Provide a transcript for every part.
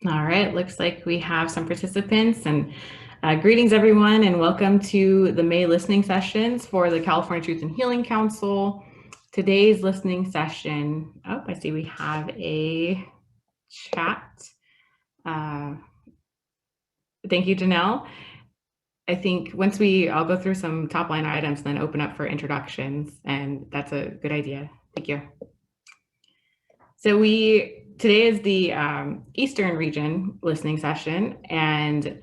All right, looks like we have some participants, and greetings everyone, and welcome to the May listening sessions for the California Truth and Healing Council. Today's listening session, I see we have a chat. Thank you, Janelle. I think I'll go through some top line items, then open up for introductions, and that's a good idea. Thank you. So today is the Eastern region listening session, and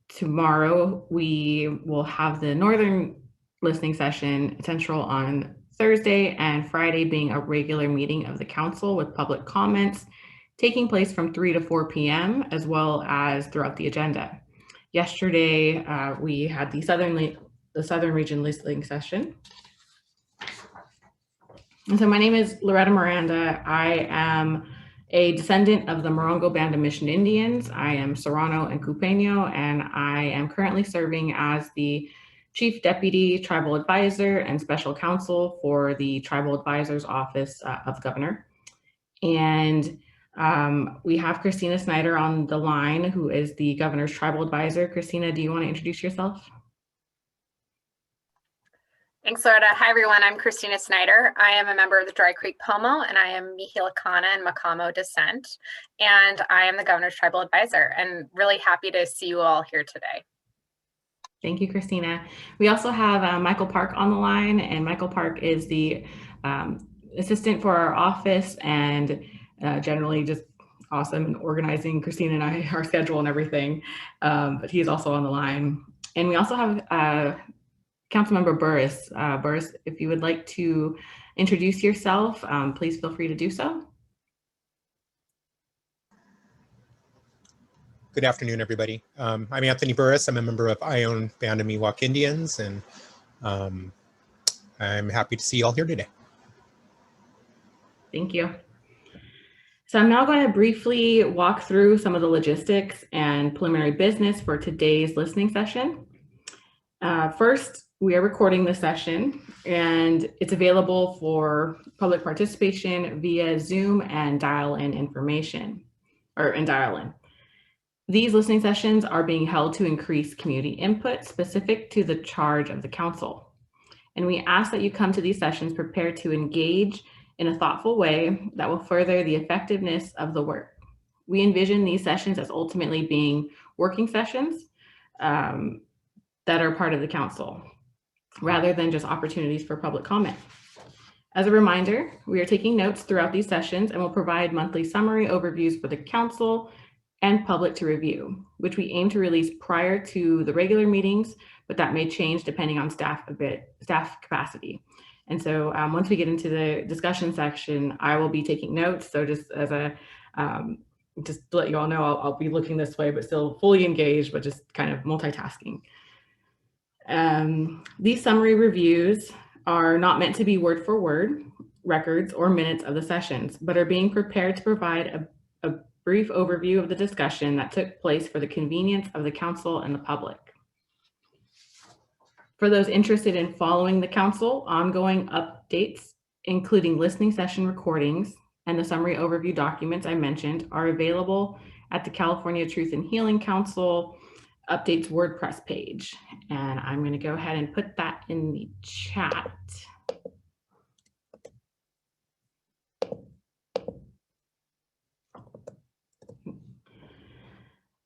tomorrow we will have the Northern listening session, Central on Thursday, and Friday being a regular meeting of the council with public comments taking place from 3 to 4 p.m. as well as throughout the agenda. Yesterday, we had the Southern region listening session. And so my name is Loretta Miranda. I am a descendant of the Morongo Band of Mission Indians. I am Serrano and Cupeño, and I am currently serving as the Chief Deputy Tribal Advisor and Special Counsel for the Tribal Advisor's Office of the Governor. And we have Christina Snyder on the line, who is the Governor's Tribal Advisor. Christina, do you want to introduce yourself? Thanks, Loretta. Hi, everyone. I'm Christina Snyder. I am a member of the Dry Creek Pomo, and I am Mihilakana and Makamo descent, and I am the Governor's Tribal Advisor, and really happy to see you all here today. Thank you, Christina. We also have Michael Park on the line, and Michael Park is the assistant for our office and generally just awesome in organizing Christina and I, our schedule and everything, but he's also on the line. And we also have Councilmember Burris. Burris, if you would like to introduce yourself, please feel free to do so. Good afternoon, everybody. I'm Anthony Burris. I'm a member of Ione Band of Miwok Indians, and I'm happy to see you all here today. Thank you. So I'm now going to briefly walk through some of the logistics and preliminary business for today's listening session. First, we are recording this session, and it's available for public participation via Zoom and dial-in information, and dial-in. These listening sessions are being held to increase community input specific to the charge of the council. And we ask that you come to these sessions prepared to engage in a thoughtful way that will further the effectiveness of the work. We envision these sessions as ultimately being working sessions that are part of the council, rather than just opportunities for public comment. As a reminder, we are taking notes throughout these sessions and will provide monthly summary overviews for the council and public to review, which we aim to release prior to the regular meetings, but that may change depending on staff capacity. And so once we get into the discussion section, I will be taking notes. So just as a, just to let you all know, I'll be looking this way, but still fully engaged, but just kind of multitasking. These summary reviews are not meant to be word for word records or minutes of the sessions, but are being prepared to provide a brief overview of the discussion that took place for the convenience of the council and the public. For those interested in following the council, ongoing updates, including listening session recordings and the summary overview documents I mentioned, are available at the California Truth and Healing Council Updates WordPress page. And I'm going to go ahead and put that in the chat.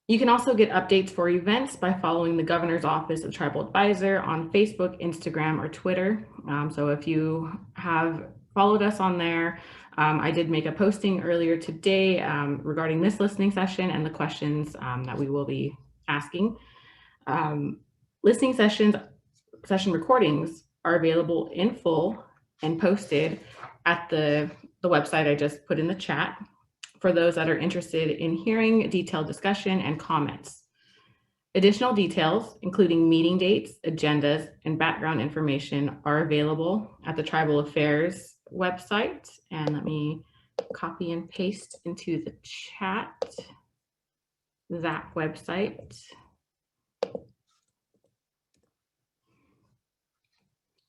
You can also get updates for events by following the Governor's Office of Tribal Advisor on Facebook, Instagram, or Twitter. So if you have followed us on there, I did make a posting earlier today regarding this listening session and the questions that we will be asking. Listening session recordings are available in full and posted at the website I just put in the chat for those that are interested in hearing detailed discussion and comments. Additional details, including meeting dates, agendas, and background information, are available at the Tribal Affairs website. And let me copy and paste into the chat that website.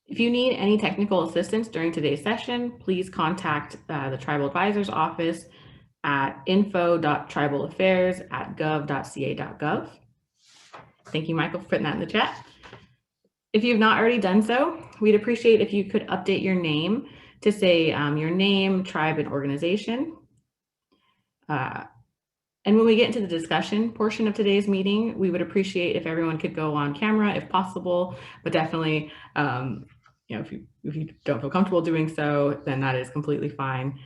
If you need any technical assistance during today's session, please contact the Tribal Advisor's Office at info.tribalaffairs@gov.ca.gov. Thank you, Michael, for putting that in the chat. If you've not already done so, we'd appreciate if you could update your name to say your name, tribe, and organization. And when we get into the discussion portion of today's meeting, we would appreciate if everyone could go on camera if possible, but definitely, if you don't feel comfortable doing so, then that is completely fine.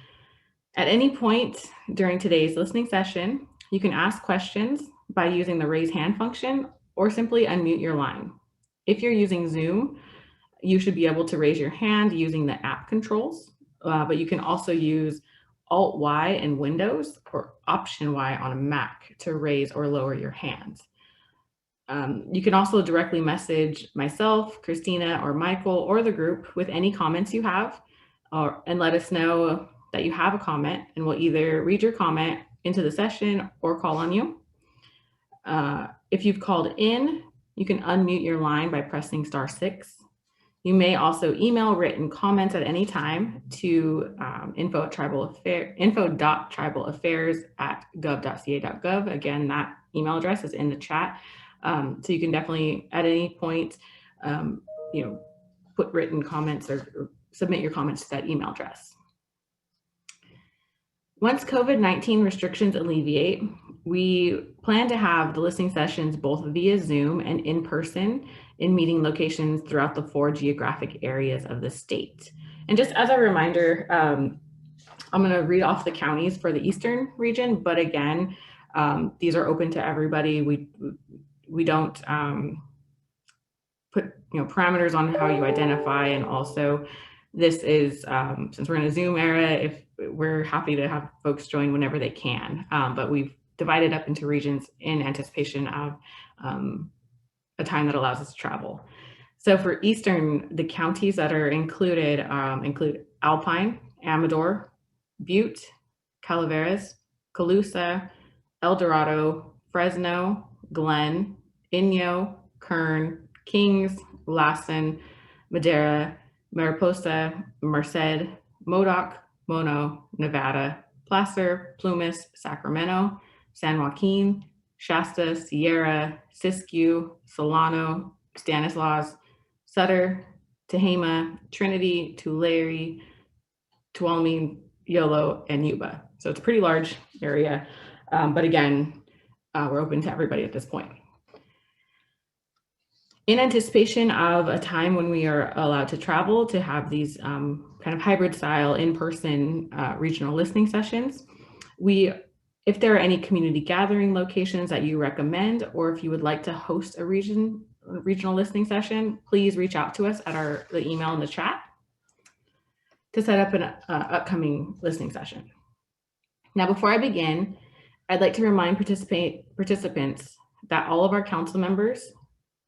At any point during today's listening session, you can ask questions by using the raise hand function or simply unmute your line. If you're using Zoom, you should be able to raise your hand using the app controls, but you can also use Alt-Y in Windows or Option-Y on a Mac to raise or lower your hands. You can also directly message myself, Christina, or Michael, or the group with any comments you have, and let us know that you have a comment, and we'll either read your comment into the session or call on you. If you've called in, you can unmute your line by pressing *6. You may also email written comments at any time to info.tribalaffairs@gov.ca.gov. Again, that email address is in the chat. So you can definitely at any point, put written comments or submit your comments to that email address. Once COVID-19 restrictions alleviate, we plan to have the listening sessions both via Zoom and in person in meeting locations throughout the 4 geographic areas of the state. And just as a reminder, I'm going to read off the counties for the Eastern region, but again, these are open to everybody. We don't put parameters on how you identify, and also this is since we're in a Zoom era, if we're happy to have folks join whenever they can, but we've divided up into regions in anticipation of a time that allows us to travel. So for Eastern, the counties that are included include Alpine, Amador, Butte, Calaveras, Colusa, El Dorado, Fresno, Glenn, Inyo, Kern, Kings, Lassen, Madera, Mariposa, Merced, Modoc, Mono, Nevada, Placer, Plumas, Sacramento, San Joaquin, Shasta, Sierra, Siskiyou, Solano, Stanislaus, Sutter, Tehama, Trinity, Tulare, Tuolumne, Yolo, and Yuba. So it's a pretty large area, but again, we're open to everybody at this point. In anticipation of a time when we are allowed to travel to have these kind of hybrid style in-person regional listening sessions, if there are any community gathering locations that you recommend, or if you would like to host a regional listening session, please reach out to us at the email in the chat to set up an upcoming listening session. Now, before I begin, I'd like to remind participants that all of our council members,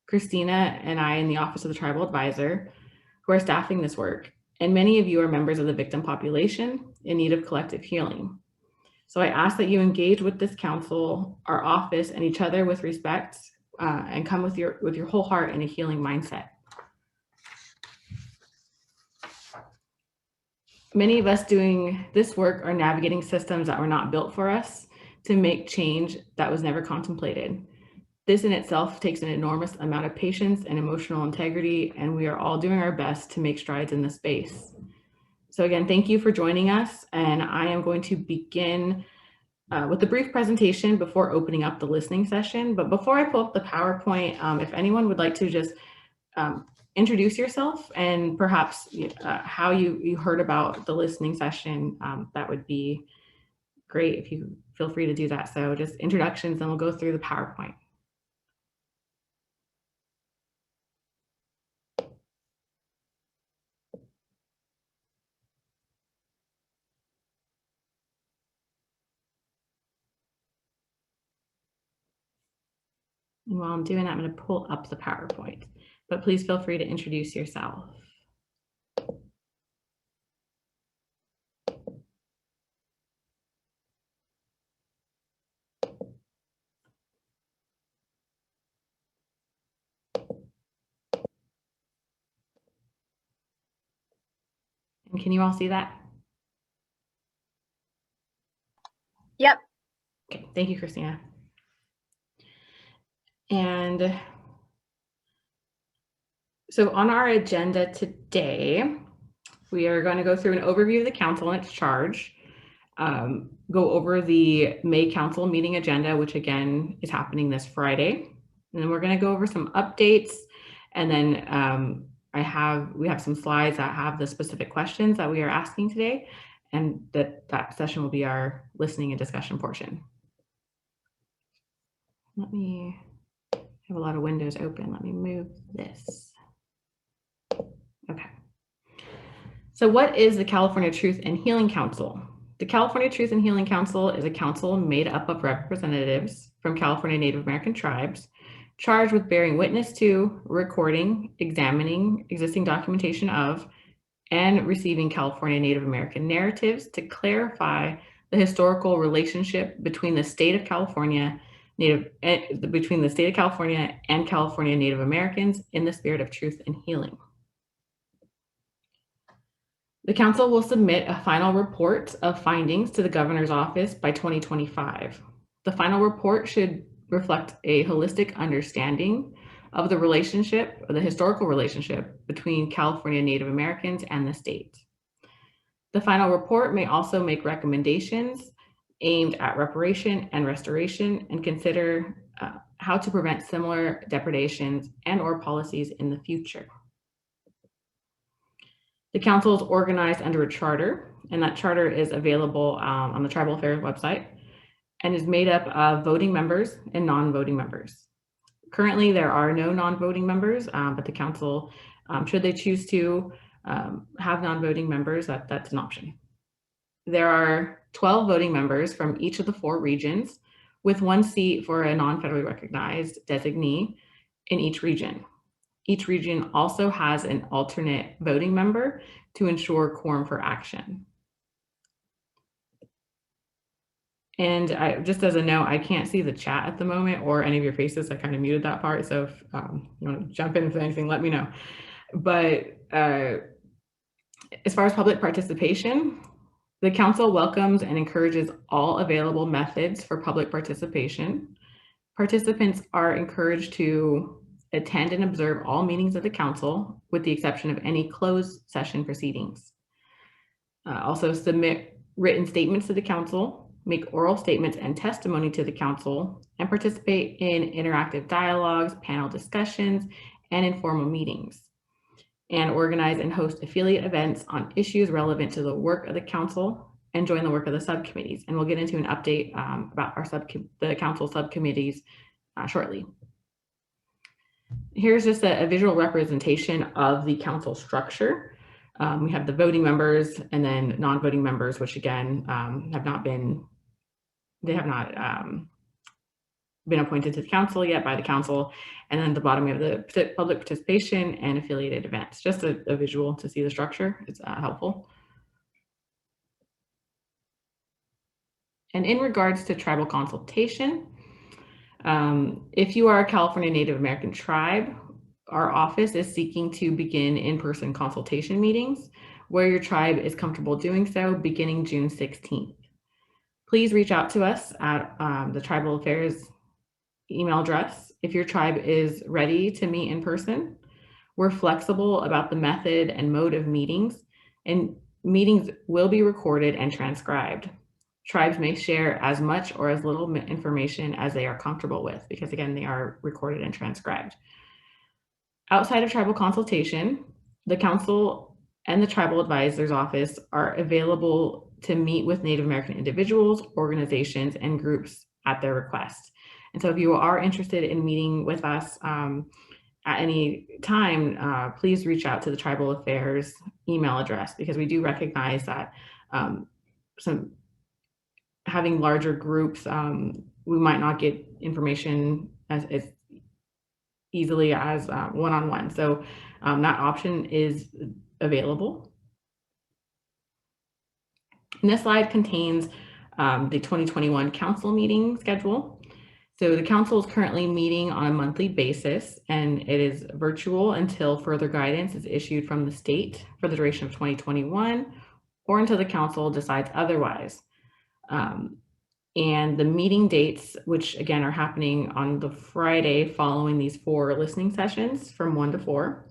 Christina and I in the Office of the Tribal Advisor, who are staffing this work, and many of you are members of the victim population in need of collective healing. So I ask that you engage with this council, our office, and each other with respect, and come with your whole heart and a healing mindset. Many of us doing this work are navigating systems that were not built for us to make change that was never contemplated. This in itself takes an enormous amount of patience and emotional integrity, and we are all doing our best to make strides in this space. So again, thank you for joining us, and I am going to begin with a brief presentation before opening up the listening session. But before I pull up the PowerPoint, if anyone would like to just introduce yourself and perhaps how you heard about the listening session, that would be great if you feel free to do that. So just introductions, then we'll go through the PowerPoint. And while I'm doing that, I'm going to pull up the PowerPoint, but please feel free to introduce yourself. And can you all see that? Yep. Okay, thank you, Christina. And so on our agenda today, we are going to go through an overview of the council and its charge, go over the May council meeting agenda, which again is happening this Friday. And then we're going to go over some updates. And then we have some slides that have the specific questions that we are asking today. And that session will be our listening and discussion portion. Let me have a lot of windows open. Let me move this. Okay. So what is the California Truth and Healing Council? The California Truth and Healing Council is a council made up of representatives from California Native American tribes charged with bearing witness to, recording, examining existing documentation of, and receiving California Native American narratives to clarify the historical relationship between the state of California and California Native Americans in the spirit of truth and healing. The council will submit a final report of findings to the governor's office by 2025. The final report should reflect a holistic understanding of the relationship, or the historical relationship between California Native Americans and the state. The final report may also make recommendations aimed at reparation and restoration and consider how to prevent similar depredations and/or policies in the future. The council is organized under a charter, and that charter is available on the Tribal Affairs website and is made up of voting members and non-voting members. Currently, there are no non-voting members, but the council, should they choose to have non-voting members, that's an option. There are 12 voting members from each of the 4 regions, with 1 seat for a non-federally recognized designee in each region. Each region also has an alternate voting member to ensure quorum for action. And just as a note, I can't see the chat at the moment or any of your faces. I kind of muted that part. So if you want to jump in with anything, let me know. But as far as public participation, the council welcomes and encourages all available methods for public participation. Participants are encouraged to attend and observe all meetings of the council, with the exception of any closed session proceedings. Also submit written statements to the council, make oral statements and testimony to the council, and participate in interactive dialogues, panel discussions, and informal meetings, and organize and host affiliate events on issues relevant to the work of the council, and join the work of the subcommittees. And we'll get into an update about the council subcommittees shortly. Here's just a visual representation of the council structure. We have the voting members and then non-voting members, which again have not been appointed to the council yet by the council. And then at the bottom we have the public participation and affiliated events. Just a visual to see the structure. It's helpful. And in regards to tribal consultation, if you are a California Native American tribe, our office is seeking to begin in-person consultation meetings where your tribe is comfortable doing so beginning June 16th. Please reach out to us at the Tribal Affairs email address if your tribe is ready to meet in person. We're flexible about the method and mode of meetings, and meetings will be recorded and transcribed. Tribes may share as much or as little information as they are comfortable with, because again, they are recorded and transcribed. Outside of tribal consultation, the council and the tribal advisor's office are available to meet with Native American individuals, organizations, and groups at their request. And so if you are interested in meeting with us at any time, please reach out to the Tribal Affairs email address, because we do recognize that having larger groups, we might not get information as easily as one-on-one. So that option is available. And this slide contains the 2021 council meeting schedule. So the council is currently meeting on a monthly basis, and it is virtual until further guidance is issued from the state for the duration of 2021, or until the council decides otherwise. And the meeting dates, which again are happening on the Friday following these 4 listening sessions from 1 to 4,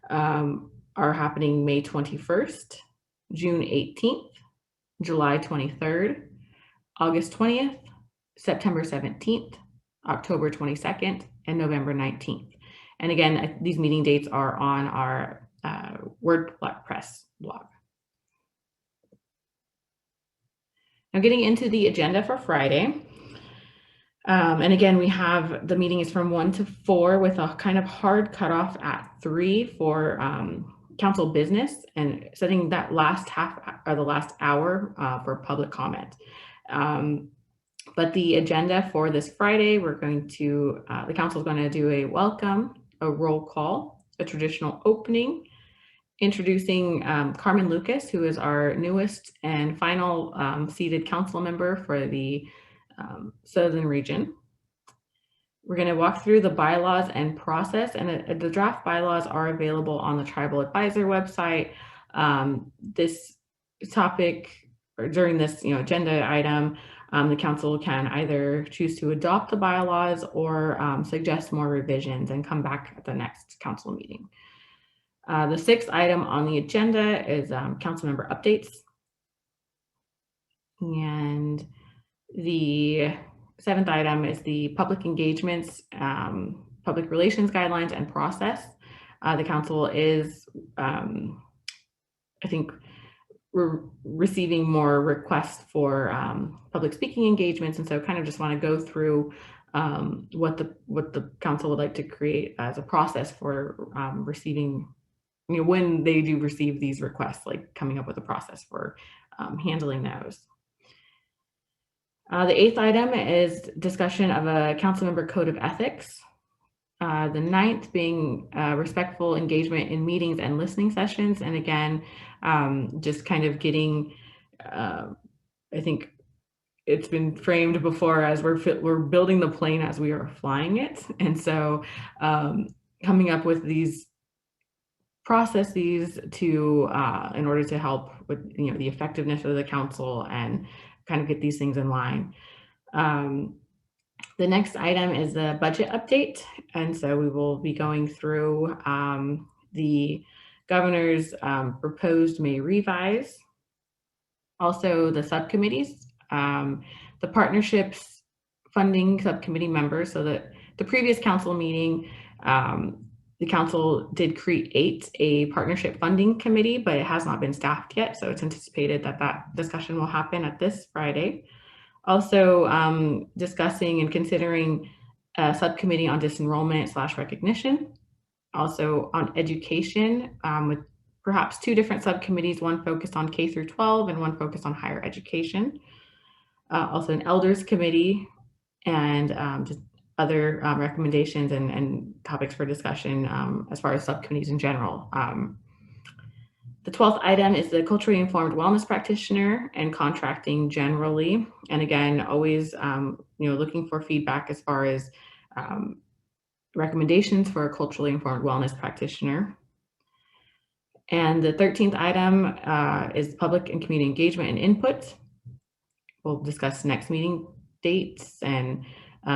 are happening May 21st, June 18th, July 23rd, August 20th, September 17th, October 22nd, and November 19th. And again, these meeting dates are on our WordPress blog. Now getting into the agenda for Friday. And again, we have the meeting is from 1 to 4 with a kind of hard cutoff at 3 for council business and setting that last half or the last hour for public comment. But the agenda for this Friday, we're going to, the council is going to do a welcome, a roll call, a traditional opening, introducing Carmen Lucas, who is our newest and final seated council member for the Southern region. We're going to walk through the bylaws and process, and the draft bylaws are available on the Tribal Advisor website. This topic, or during this agenda item, the council can either choose to adopt the bylaws or suggest more revisions and come back at the next council meeting. The 6th item on the agenda is council member updates. And the 7th item is the public engagements, public relations guidelines and process. The council is, I think, we're receiving more requests for public speaking engagements, and so kind of just want to go through what the council would like to create as a process for receiving, when they do receive these requests, like coming up with a process for handling those. The 8th item is discussion of a council member code of ethics. The 9th being respectful engagement in meetings and listening sessions. And again, just kind of getting, I think it's been framed before as we're building the plane as we are flying it. And so coming up with these processes to, in order to help with the effectiveness of the council and kind of get these things in line. The next item is the budget update. And so we will be going through the governor's proposed May revise, also the subcommittees, the partnerships funding subcommittee members. So that the previous council meeting, the council did create a partnership funding committee, but it has not been staffed yet. So it's anticipated that that discussion will happen at this Friday. Also discussing and considering a subcommittee on disenrollment / recognition. Also on education with perhaps 2 different subcommittees, one focused on K through 12 and one focused on higher education. Also an elders committee and just other recommendations and topics for discussion as far as subcommittees in general. The 12th item is the culturally informed wellness practitioner and contracting generally. And again, always looking for feedback as far as recommendations for a culturally informed wellness practitioner. And the 13th item is public and community engagement and input. We'll discuss next meeting dates and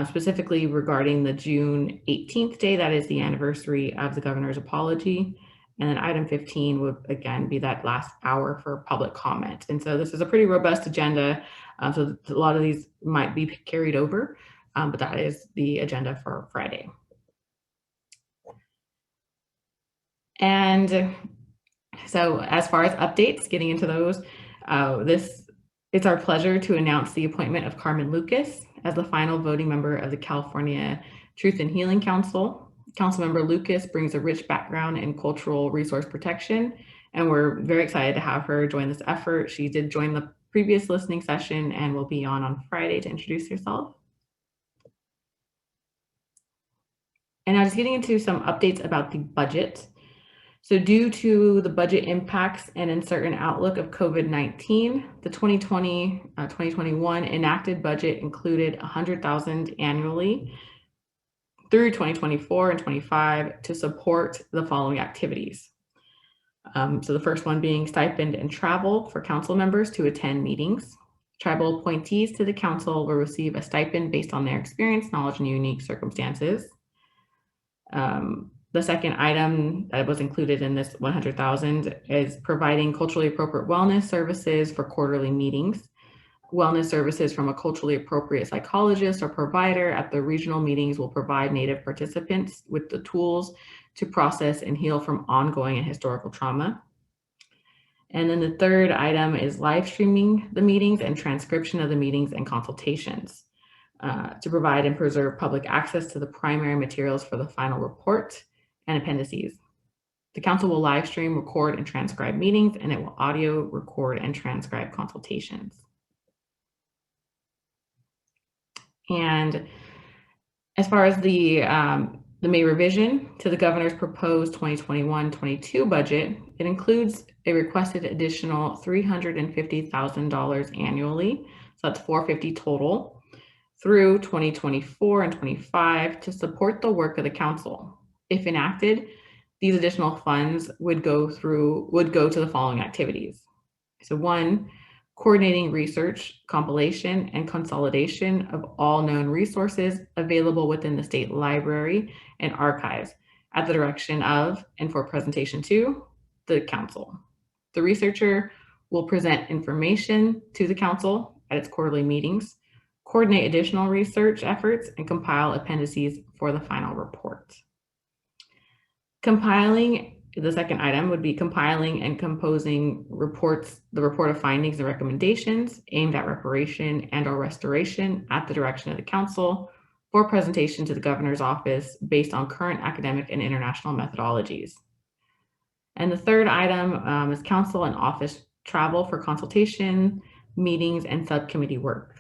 specifically regarding the June 18th day, that is the anniversary of the governor's apology. And then item 15 would again be that last hour for public comment. And so this is a pretty robust agenda. So a lot of these might be carried over, but that is the agenda for Friday. And so as far as updates, getting into those, it's our pleasure to announce the appointment of Carmen Lucas as the final voting member of the California Truth and Healing Council. Councilmember Lucas brings a rich background in cultural resource protection, and we're very excited to have her join this effort. She did join the previous listening session and will be on Friday to introduce herself. And now just getting into some updates about the budget. So due to the budget impacts and uncertain outlook of COVID-19, the 2020-2021 enacted budget included $100,000 annually through 2024 and 25 to support the following activities. So the first one being stipend and travel for council members to attend meetings, Tribal appointees to the council will receive a stipend based on their experience, knowledge, and unique circumstances. The second item that was included in this 100,000 is providing culturally appropriate wellness services for quarterly meetings. Wellness services from a culturally appropriate psychologist or provider at the regional meetings will provide Native participants with the tools to process and heal from ongoing and historical trauma. And then the third item is live streaming the meetings and transcription of the meetings and consultations to provide and preserve public access to the primary materials for the final report and appendices. The council will live stream, record, and transcribe meetings, and it will audio record and transcribe consultations. And as far as the May revision to the governor's proposed 2021-22 budget, it includes a requested additional $350,000 annually. So that's $450 total through 2024 and 25 to support the work of the council. If enacted, these additional funds would go to the following activities. So 1, coordinating research, compilation, and consolidation of all known resources available within the state library and archives at the direction of and for presentation to the council. The researcher will present information to the council at its quarterly meetings, coordinate additional research efforts, and compile appendices for the final report. Compiling, the second item would be compiling and composing reports, the report of findings and recommendations aimed at reparation and or restoration at the direction of the council for presentation to the governor's office based on current academic and international methodologies. And the third item is council and office travel for consultation, meetings, and subcommittee work.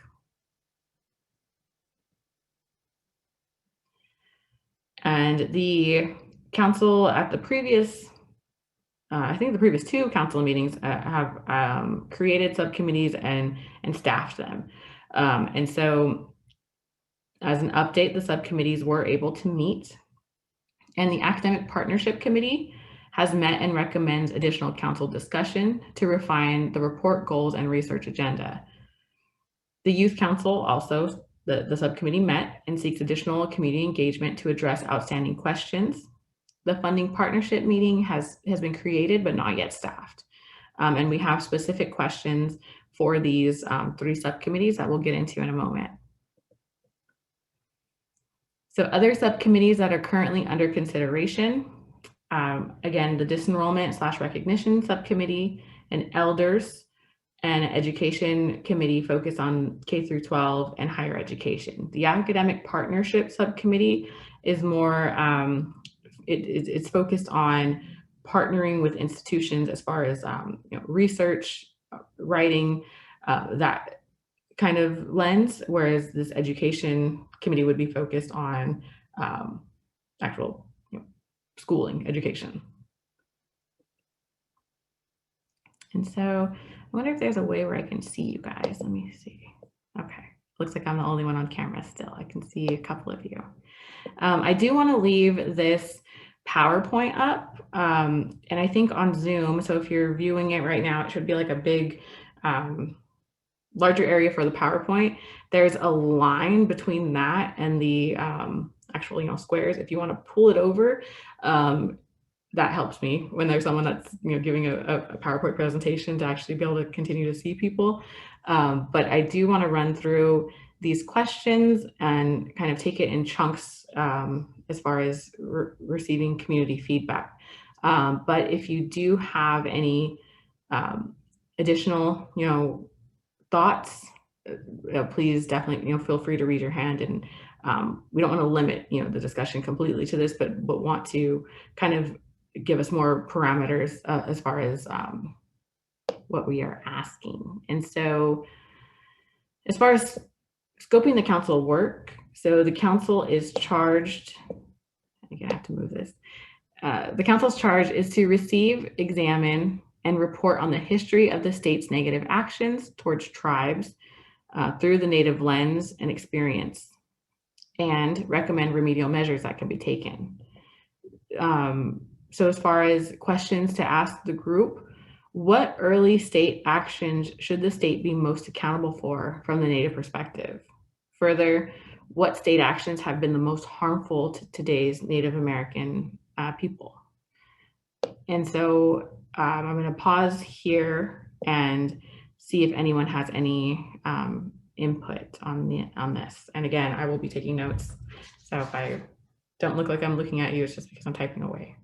And the council at the previous, I think the previous 2 council meetings have created subcommittees and staffed them. And so as an update, the subcommittees were able to meet, and the Academic Partnership Committee has met and recommends additional council discussion to refine the report goals and research agenda. The Youth Council also, the subcommittee met and seeks additional community engagement to address outstanding questions. The funding partnership meeting has been created but not yet staffed. And we have specific questions for these 3 subcommittees that we'll get into in a moment. So other subcommittees that are currently under consideration, again, the disenrollment/recognition subcommittee, and elders and education committee focus on K through 12 and higher education. The academic partnership subcommittee is more, it's focused on partnering with institutions as far as research, writing, that kind of lens, whereas this education committee would be focused on actual schooling, education. And so I wonder if there's a way where I can see you guys. Let me see. Okay, looks like I'm the only one on camera still. I can see a couple of you. I do want to leave this PowerPoint up, and I think on Zoom, so if you're viewing it right now, it should be like a big, larger area for the PowerPoint. There's a line between that and the actual, squares. If you want to pull it over, that helps me when there's someone that's giving a PowerPoint presentation to actually be able to continue to see people. But I do want to run through these questions and kind of take it in chunks as far as receiving community feedback. But if you do have any additional, thoughts, please definitely, feel free to raise your hand. And we don't want to limit, the discussion completely to this, but want to kind of give us more parameters as far as what we are asking. And so as far as scoping the council work, so the council is charged, I'm gonna have to move this. The council's charge is to receive, examine, and report on the history of the state's negative actions towards tribes through the Native lens and experience, and recommend remedial measures that can be taken. So as far as questions to ask the group, What early state actions should the state be most accountable for from the Native perspective? Further, what state actions have been the most harmful to today's Native American people? And so I'm going to pause here and see if anyone has any input on this. And again, I will be taking notes. So if I don't look like I'm looking at you, it's just because I'm typing away.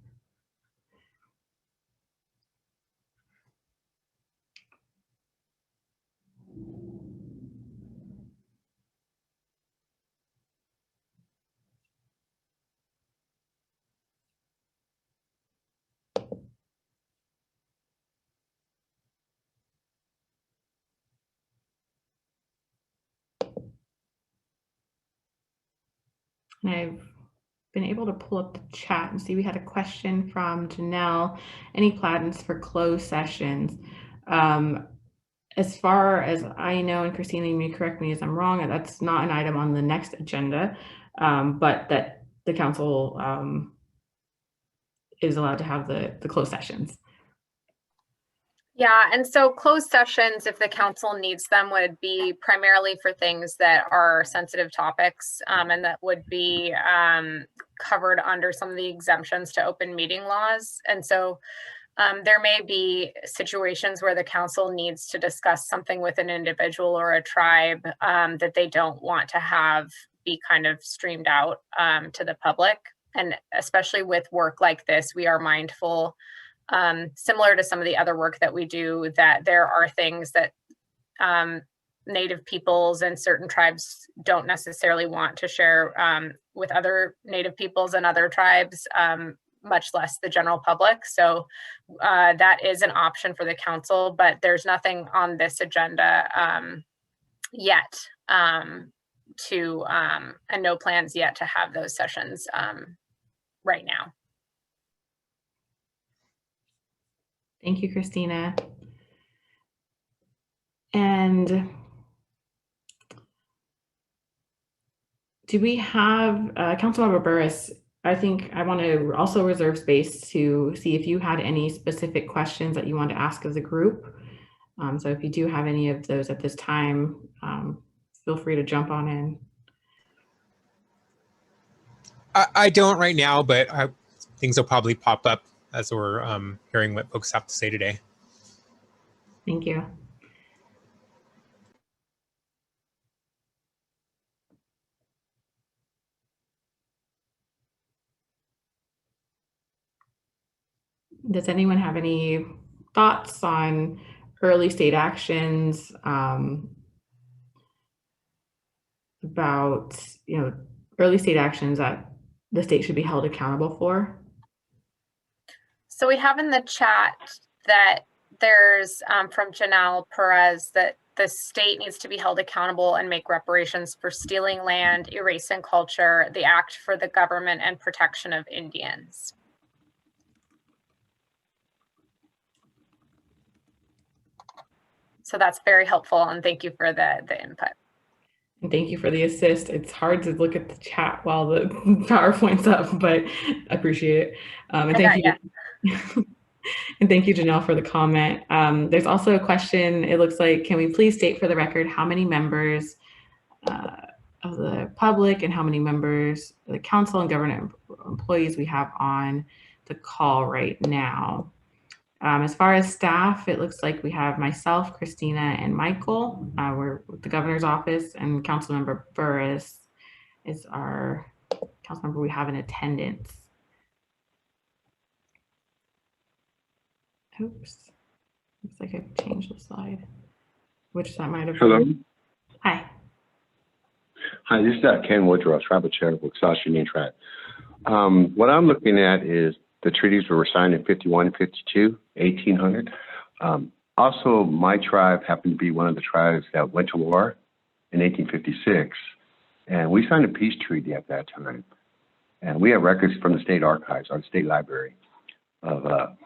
And I've been able to pull up the chat and see we had a question from Janelle. Any plans for closed sessions? As far as I know, and Christina, you may correct me if I'm wrong, that's not an item on the next agenda, but that the council is allowed to have the closed sessions. Yeah, and so closed sessions, if the council needs them, would be primarily for things that are sensitive topics and that would be covered under some of the exemptions to open meeting laws. And so there may be situations where the council needs to discuss something with an individual or a tribe that they don't want to have be kind of streamed out to the public. And especially with work like this, we are mindful, similar to some of the other work that we do, that there are things that Native peoples and certain tribes don't necessarily want to share with other Native peoples and other tribes, much less the general public. So that is an option for the council, but there's nothing on this agenda yet and no plans yet to have those sessions right now. Thank you, Christina. And do we have Councilmember Burris? I think I want to also reserve space to see if you had any specific questions that you want to ask of the group. So if you do have any of those at this time, feel free to jump on in. I don't right now, but things will probably pop up as we're hearing what folks have to say today. Thank you. Does anyone have any thoughts on early state actions about, early state actions that the state should be held accountable for? So we have in the chat that there's from Janelle Perez that the state needs to be held accountable and make reparations for stealing land, erasing culture, the Act for the Government and Protection of Indians. So that's very helpful, and thank you for the input. And thank you for the assist. It's hard to look at the chat while the PowerPoint's up, but I appreciate it. And thank you. And thank you, Janelle, for the comment. There's also a question. It looks like, can we please state for the record how many members of the public and how many members of the council and government employees we have on the call right now? As far as staff, it looks like we have myself, Christina, and Michael. We're with the governor's office, and Councilmember Burris is our council member we have in attendance. Oops, looks like I've changed the slide, which that might have Hello. been. Hi. Hi, this is Ken Woodrow, Tribal Chair of Waxahachie Indian Tribe. What I'm looking at is the treaties were signed in 51, 52, 1800. Also, my tribe happened to be one of the tribes that went to war in 1856, and we signed a peace treaty at that time. And we have records from the state archives, our state library, of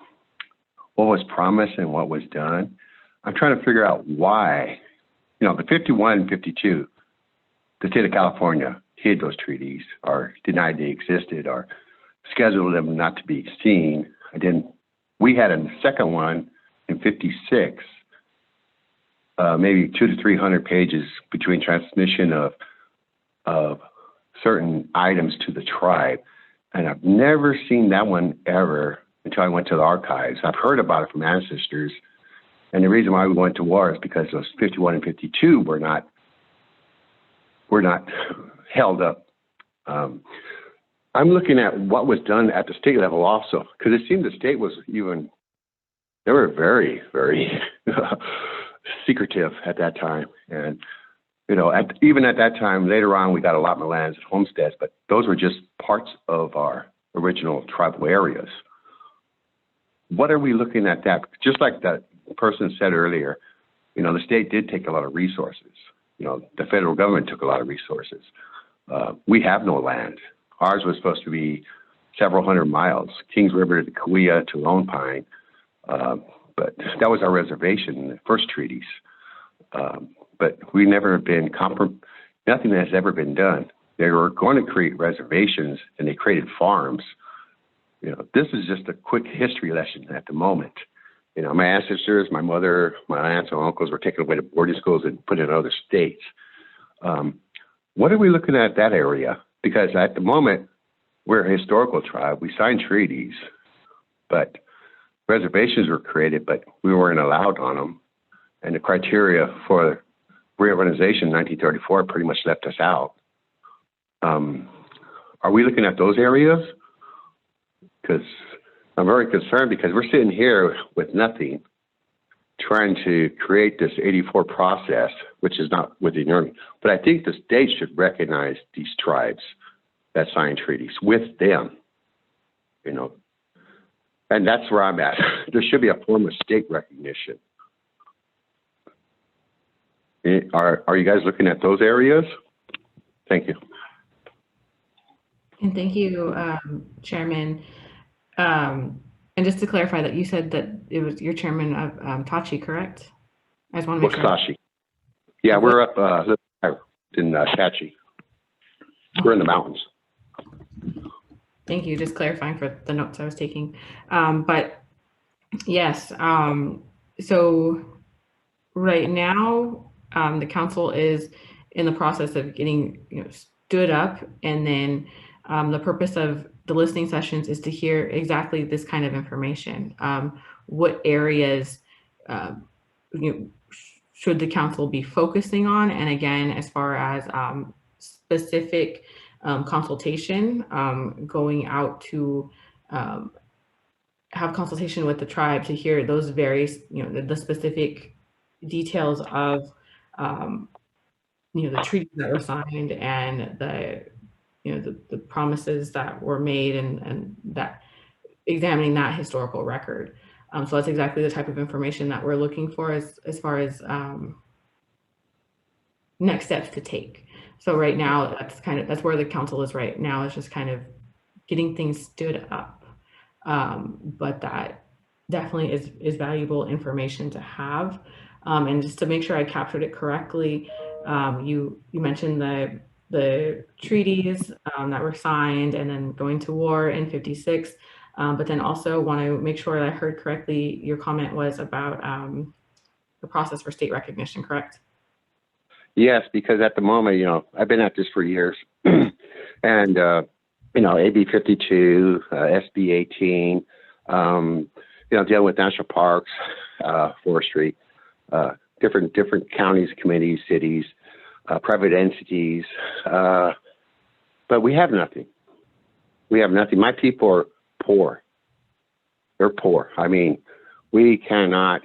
what was promised and what was done. I'm trying to figure out why, the 51 and 52, the state of California hid those treaties or denied they existed or scheduled them not to be seen. We had a second one and 56, maybe 200 to 300 pages between transmission of certain items to the tribe. And I've never seen that one ever until I went to the archives. I've heard about it from ancestors. And the reason why we went to war is because those 51 and 52 were not held up. I'm looking at what was done at the state level also, because it seemed the state was they were very, very secretive at that time. And, you know, even at that time, later on, we got allotment lands and homesteads, but those were just parts of our original tribal areas. What are we looking at that? Just like that person said earlier, you know, the state did take a lot of resources. You know, the federal government took a lot of resources. We have no land. Ours was supposed to be several hundred miles, Kings River to Kauai to Lone Pine. But that was our reservation in the first treaties. But we never been nothing has ever been done. They were going to create reservations and they created farms. You know, this is just a quick history lesson at the moment. You know, my ancestors, my mother, my aunts and uncles were taken away to boarding schools and put in other states. What are we looking at that area? Because at the moment, we're a historical tribe. We signed treaties, but reservations were created, but we weren't allowed on them. And the criteria for reorganization in 1934 pretty much left us out. Are we looking at those areas? Because I'm very concerned because we're sitting here with nothing, trying to create this 84 process, which is not within your, but I think the state should recognize these tribes that signed treaties with them, you know, and that's where I'm at. There should be a form of state recognition. Are you guys looking at those areas? Thank you. And thank you, Chairman. And just to clarify that you said that it was your chairman of Tachi, correct? I just want to make sure. Tachi. Yeah, we're up in Tachi. We're in the mountains. Thank you. Just clarifying for the notes I was taking. But yes, so right now the council is in the process of getting stood up, and then the purpose of the listening sessions is to hear exactly this kind of information. What areas should the council be focusing on? And again, as far as specific consultation, going out to have consultation with the tribe to hear those various, the specific details of, the treaties that were signed and the promises that were made, and that examining that historical record. So that's exactly the type of information that we're looking for as far as next steps to take. So right now, that's where the council is right now, is just kind of getting things stood up. But that definitely is valuable information to have. And just to make sure I captured it correctly, you mentioned the treaties that were signed and then going to war in 56. But then also want to make sure that I heard correctly, your comment was about the process for state recognition, correct? Yes, because at the moment, I've been at this for years. And, AB 52, SB 18, dealing with national parks, forestry, different counties, committees, cities, private entities. But we have nothing. We have nothing. My people are poor. They're poor. I mean, we cannot,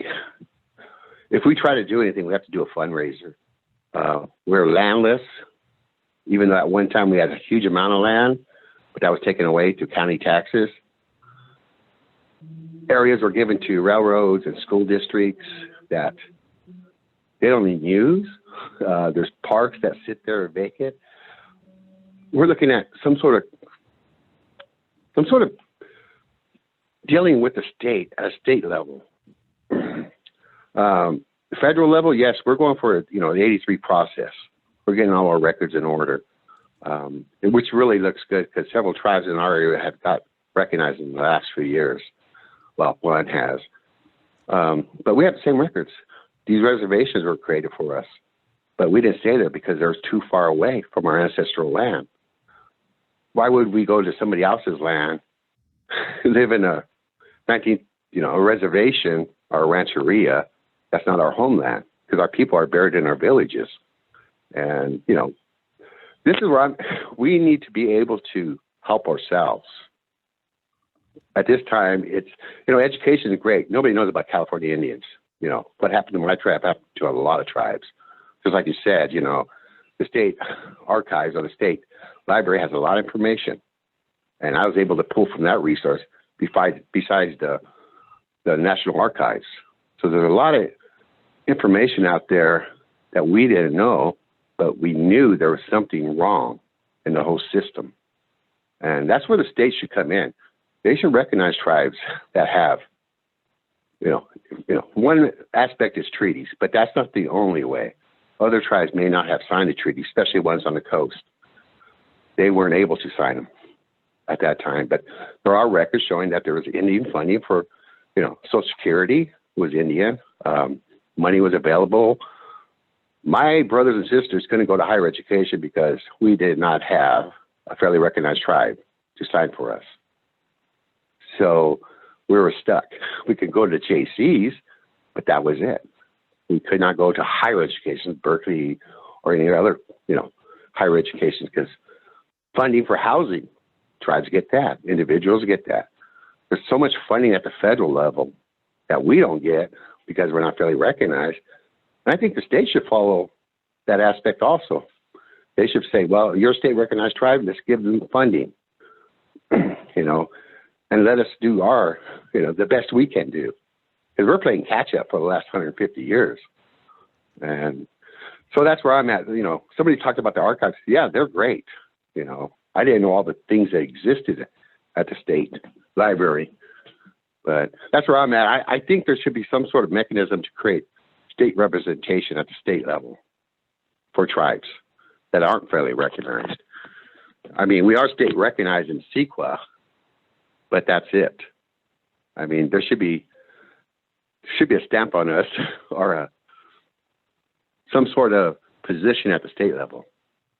if we try to do anything, we have to do a fundraiser. We're landless, even though at one time we had a huge amount of land, but that was taken away through county taxes. Areas were given to railroads and school districts that they don't even use. There's parks that sit there vacant. We're looking at some sort of dealing with the state at a state level. Federal level, yes, we're going for the 83 process. We're getting all our records in order, which really looks good because several tribes in our area have got recognized in the last few years. Well, one has. But we have the same records. These reservations were created for us, but we didn't stay there because they're too far away from our ancestral land. Why would we go to somebody else's land, live in a a reservation or a rancheria? That's not our homeland, because our people are buried in our villages. And, this is where we need to be able to help ourselves. At this time, it's, education is great. Nobody knows about California Indians. What happened to my tribe happened to a lot of tribes. Just like you said, the state archives or the state library has a lot of information. And I was able to pull from that resource besides the National Archives. So there's a lot of information out there that we didn't know, but we knew there was something wrong in the whole system. And that's where the state should come in. They should recognize tribes that have, one aspect is treaties, but that's not the only way. Other tribes may not have signed a treaty, especially ones on the coast. They weren't able to sign them at that time, but there are records showing that there was Indian funding for, Social Security was Indian, money was available. My brothers and sisters couldn't go to higher education because we did not have a fairly recognized tribe to sign for us. So we were stuck. We could go to JCs, but that was it. We could not go to higher education, Berkeley or any other, higher education, because funding for housing, tribes get that, individuals get that. There's so much funding at the federal level that we don't get because we're not fairly recognized. And I think the state should follow that aspect also. They should say, well, you're a state recognized tribe, let's give them funding, and let us do our, the best we can do. Because we're playing catch up for the last 150 years. And so that's where I'm at. Somebody talked about the archives. Yeah, they're great. I didn't know all the things that existed at the state library, but that's where I'm at. I think there should be some sort of mechanism to create state representation at the state level for tribes that aren't fairly recognized. I mean, we are state recognized in CEQA, but that's it. I mean, there should be a stamp on us or some sort of position at the state level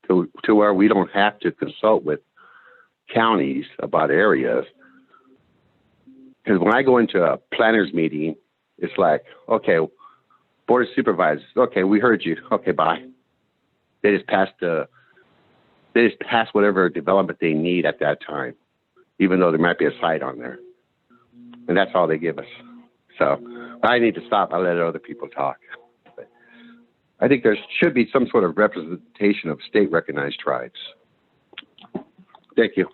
to where we don't have to consult with counties about areas. Because when I go into a planner's meeting, it's like, okay, Board of Supervisors, okay, we heard you. Okay, bye. They just pass whatever development they need at that time, even though there might be a site on there. And that's all they give us. So I need to stop. I let other people talk. But I think there should be some sort of representation of state recognized tribes. Thank you.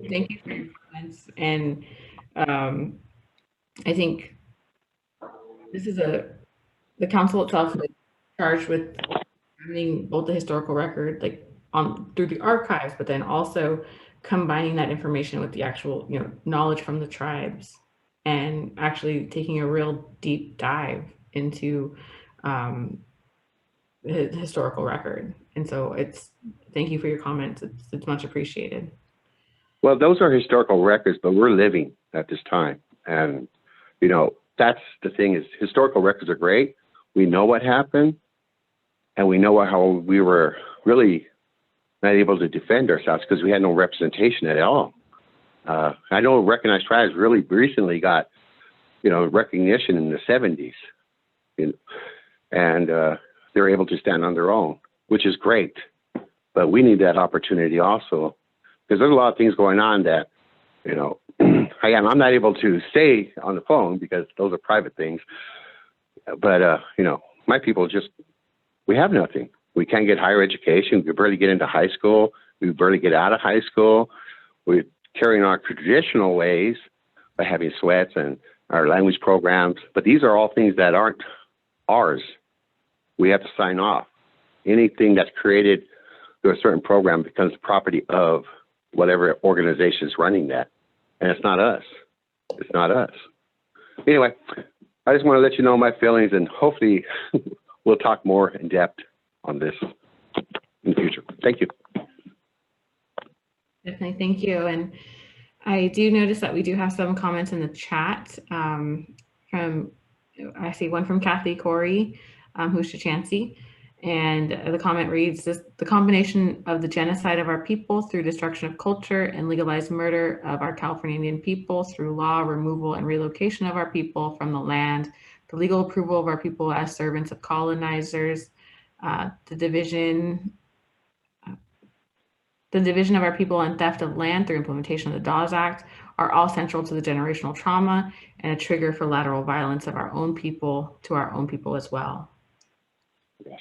Thank you for your comments. And I think this is the council itself is charged with having both the historical record, through the archives, but then also combining that information with the actual, knowledge from the tribes and actually taking a real deep dive into the historical record. And so thank you for your comments. It's much appreciated. Well, those are historical records, but we're living at this time. And, that's the thing is historical records are great. We know what happened and we know how we were really not able to defend ourselves because we had no representation at all. I know recognized tribes really recently got, recognition in the 70s. And they're able to stand on their own, which is great. But we need that opportunity also. Because there's a lot of things going on that, I'm not able to say on the phone because those are private things. But, my people we have nothing. We can't get higher education. We barely get into high school. We barely get out of high school. We're carrying our traditional ways by having sweats and our language programs. But these are all things that aren't ours. We have to sign off. Anything that's created through a certain program becomes the property of whatever organization is running that. And it's not us. It's not us. Anyway, I just want to let you know my feelings, and hopefully we'll talk more in depth on this in the future. Thank you. Definitely, thank you. And I do notice that we do have some comments in the chat from, I see one from Kathy Corey, who's Chachansey. And the comment reads, the combination of the genocide of our people through destruction of culture and legalized murder of our California Indian people through law, removal, and relocation of our people from the land, the legal approval of our people as servants of colonizers, the division of our people and theft of land through implementation of the Dawes Act are all central to the generational trauma and a trigger for lateral violence of our own people to our own people as well. Yes.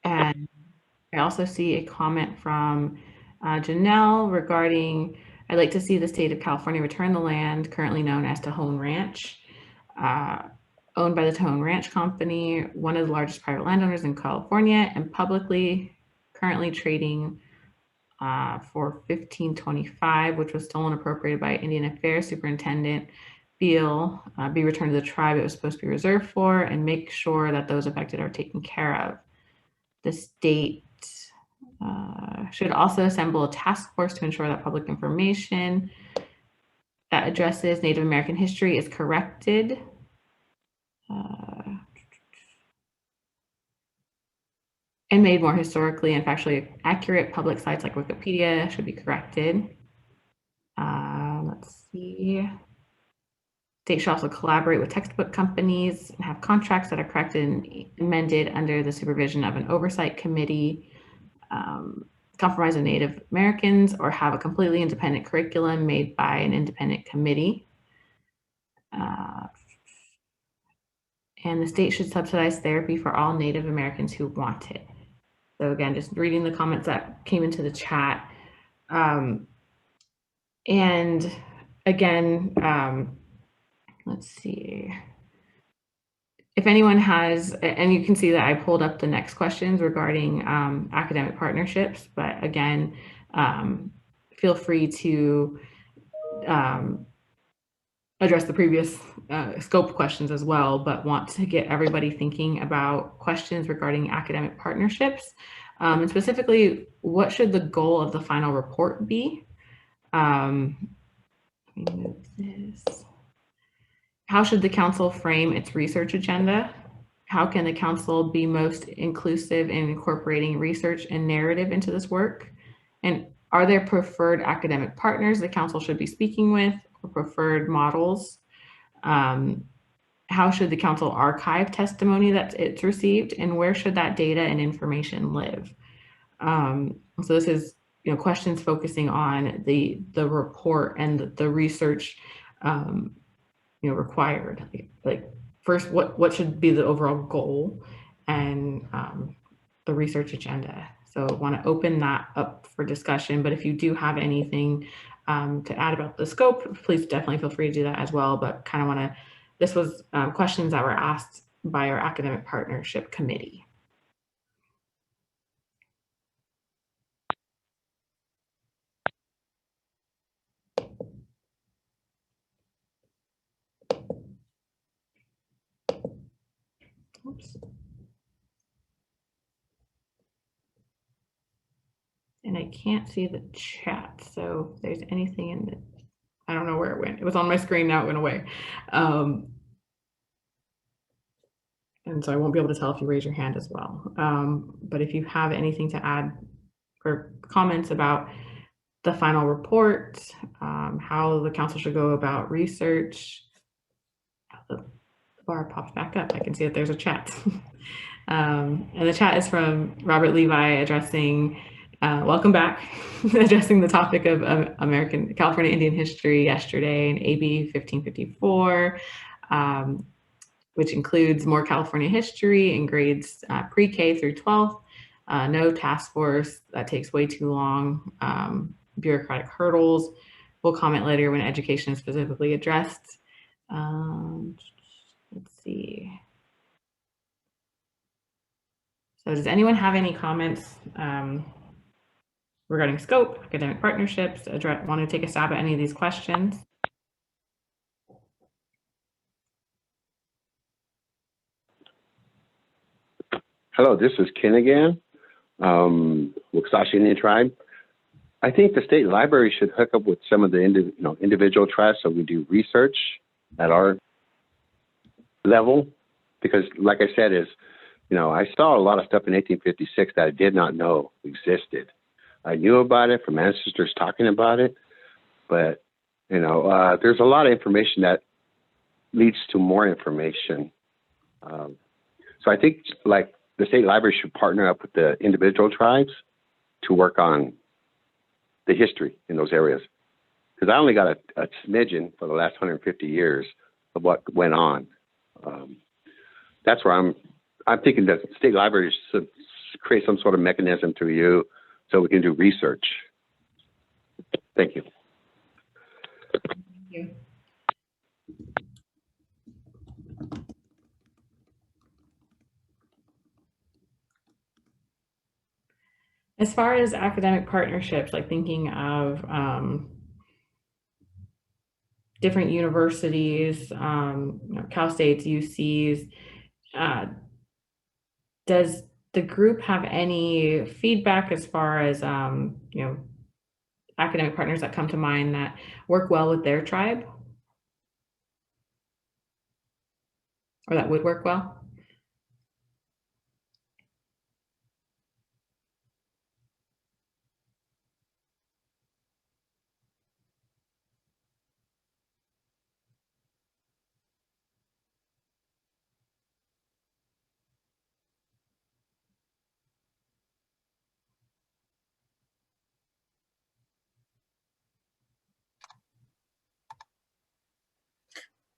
And I also see a comment from Janelle regarding, I'd like to see the state of California return the land currently known as Tejon Ranch, owned by the Tejon Ranch Company, one of the largest private landowners in California, and publicly currently trading for $15.25, which was stolen and appropriated by Indian Affairs Superintendent Beal, be returned to the tribe it was supposed to be reserved for, and make sure that those affected are taken care of. The state should also assemble a task force to ensure that public information that addresses Native American history is corrected. And made more historically and factually accurate. Public sites like Wikipedia should be corrected. Let's see. State should also collaborate with textbook companies and have contracts that are corrected and amended under the supervision of an oversight committee. Compromise of Native Americans, or have a completely independent curriculum made by an independent committee. And the state should subsidize therapy for all Native Americans who want it. So again, just reading the comments that came into the chat. And again, let's see. If anyone has, and you can see that I pulled up the next questions regarding academic partnerships, but again, feel free to address the previous scope questions as well, but want to get everybody thinking about questions regarding academic partnerships. And specifically, what should the goal of the final report be? Let me move this. How should the council frame its research agenda? How can the council be most inclusive in incorporating research and narrative into this work? And are there preferred academic partners the council should be speaking with, or preferred models? How should the council archive testimony that it's received, and where should that data and information live? So this is, questions focusing on the report and the research required. Like first, what should be the overall goal, and the research agenda. So I want to open that up for discussion, but if you do have anything to add about the scope, please definitely feel free to do that as well. But kind of want to, this was questions that were asked by our academic partnership committee. Oops. And I can't see the chat, so if there's anything in it, I don't know where it went. It was on my screen, now it went away. And so I won't be able to tell if you raise your hand as well. But if you have anything to add or comments about the final report, how the council should go about research, the bar pops back up. I can see that there's a chat. And the chat is from Robert Levi addressing, welcome back, addressing the topic of California Indian history yesterday in AB 1554, which includes more California history in grades pre-K through 12th, no task force, that takes way too long, bureaucratic hurdles. We'll comment later when education is specifically addressed. Let's see. So does anyone have any comments regarding scope, academic partnerships, want to take a stab at any of these questions? Hello, this is Ken again, Waksashi Indian Tribe. I think the state library should hook up with some of the individual tribes so we do research at our level, because like I said, I saw a lot of stuff in 1856 that I did not know existed. I knew about it from ancestors talking about it, but there's a lot of information that leads to more information. So I think like the state library should partner up with the individual tribes to work on the history in those areas. Because I only got a smidgen for the last 150 years of what went on. That's where I'm thinking that state libraries should create some sort of mechanism through you so we can do research. Thank you. Thank you. As far as academic partnerships, like thinking of different universities, Cal States, UCs, does the group have any feedback as far as academic partners that come to mind that work well with their tribe or that would work well?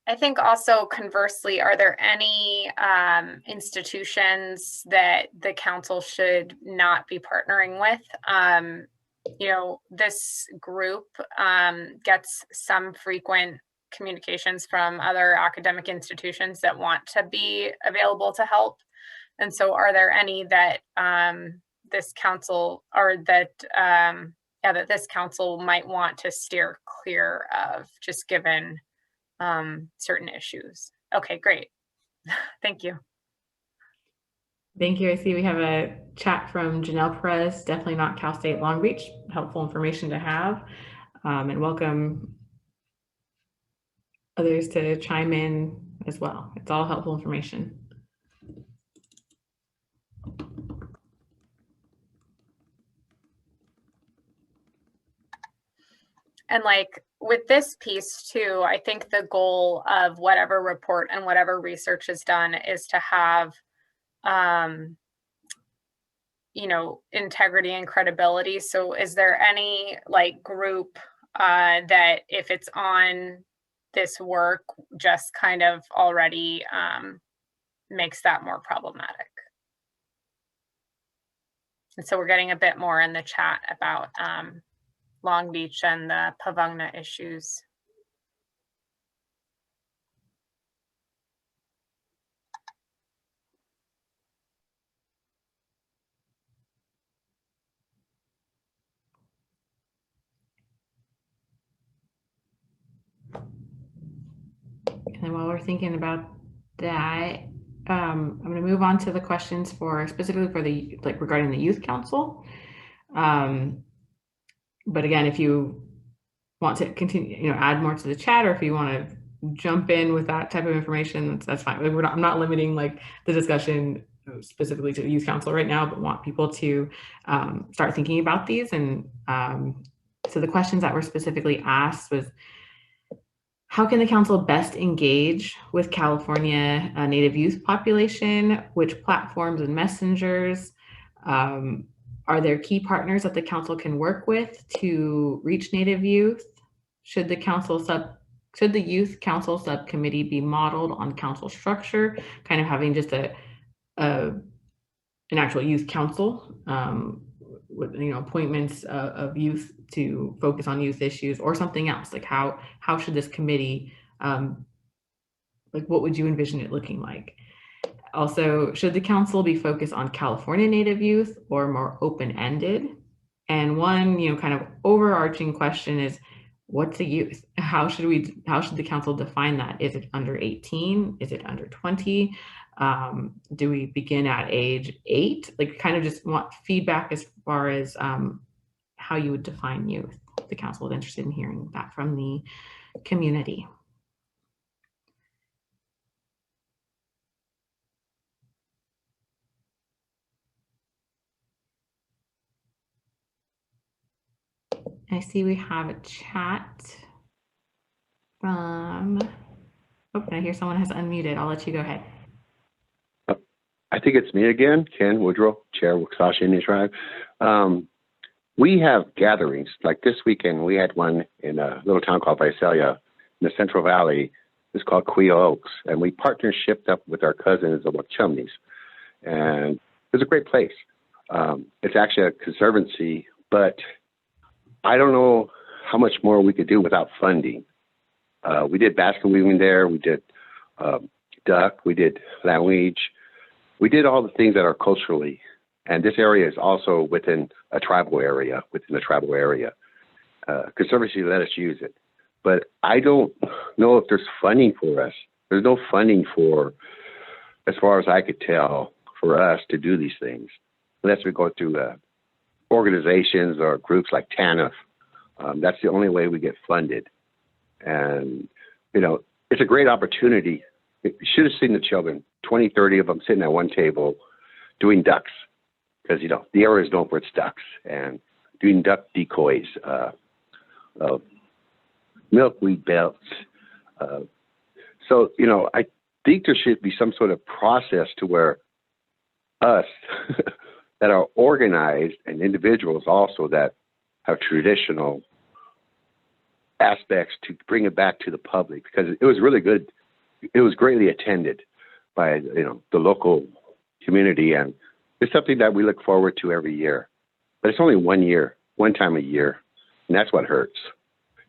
I think also conversely, are there any institutions that the council should not be partnering with? This group gets some frequent communications from other academic institutions that want to be available to help. And so are there any that this council or that this council might want to steer clear of, just given certain issues? Okay, great. Thank you. Thank you. I see we have a chat from Janelle Perez, definitely not Cal State Long Beach. Helpful information to have, and welcome others to chime in as well. It's all helpful information. And like with this piece too, I think the goal of whatever report and whatever research is done is to have, integrity and credibility. So is there any like group that if it's on this work just kind of already makes that more problematic? And so we're getting a bit more in the chat about Long Beach and the Pavungna issues. And then while we're thinking about that, I'm going to move on to the questions for specifically for the regarding the youth council. But again, if you want to continue, add more to the chat, or if you want to jump in with that type of information, that's fine. I'm not limiting like the discussion specifically to the youth council right now, but want people to start thinking about these. And so the questions that were specifically asked was, how can the council best engage with California Native youth population? Which platforms and messengers? Are there key partners that the council can work with to reach Native youth? Should the youth council subcommittee be modeled on council structure, kind of having just an actual youth council with appointments of youth to focus on youth issues, or something else? Like how should this committee, what would you envision it looking like? Also, should the council be focused on California Native youth or more open-ended? And one, kind of overarching question is, what's a youth? How should the council define that? Is it under 18? Is it under 20? Do we begin at age 8? Like, kind of just want feedback as far as how you would define youth. The council is interested in hearing that from the community. I see we have a chat from, oh, I hear someone has unmuted. I'll let you go ahead. I think it's me again, Ken Woodrow, Chair, Waxahachie Indian Tribe. We have gatherings, like this weekend, we had one in a little town called Visalia in the Central Valley. It's called Quia Oaks, and we partnershiped up with our cousins, the Chumneys, and it was a great place. It's actually a conservancy, but I don't know how much more we could do without funding. We did basket weaving there, we did duck, we did language, we did all the things that are culturally, and this area is also within a tribal area, Conservancy let us use it. But I don't know if there's funding for us. There's no funding for, as far as I could tell, for us to do these things, unless we go through organizations or groups like TANF. That's the only way we get funded. And, you know, it's a great opportunity. You should have seen the children, 20, 30 of them sitting at one table doing ducks, because, you know, the area is known for its ducks, and doing duck decoys, milkweed belts. So, you know, I think there should be some sort of process to where us that are organized, and individuals also that have traditional aspects, to bring it back to the public, because it was really good. It was greatly attended by, you know, the local community, and it's something that we look forward to every year. But it's only one time a year, and that's what hurts.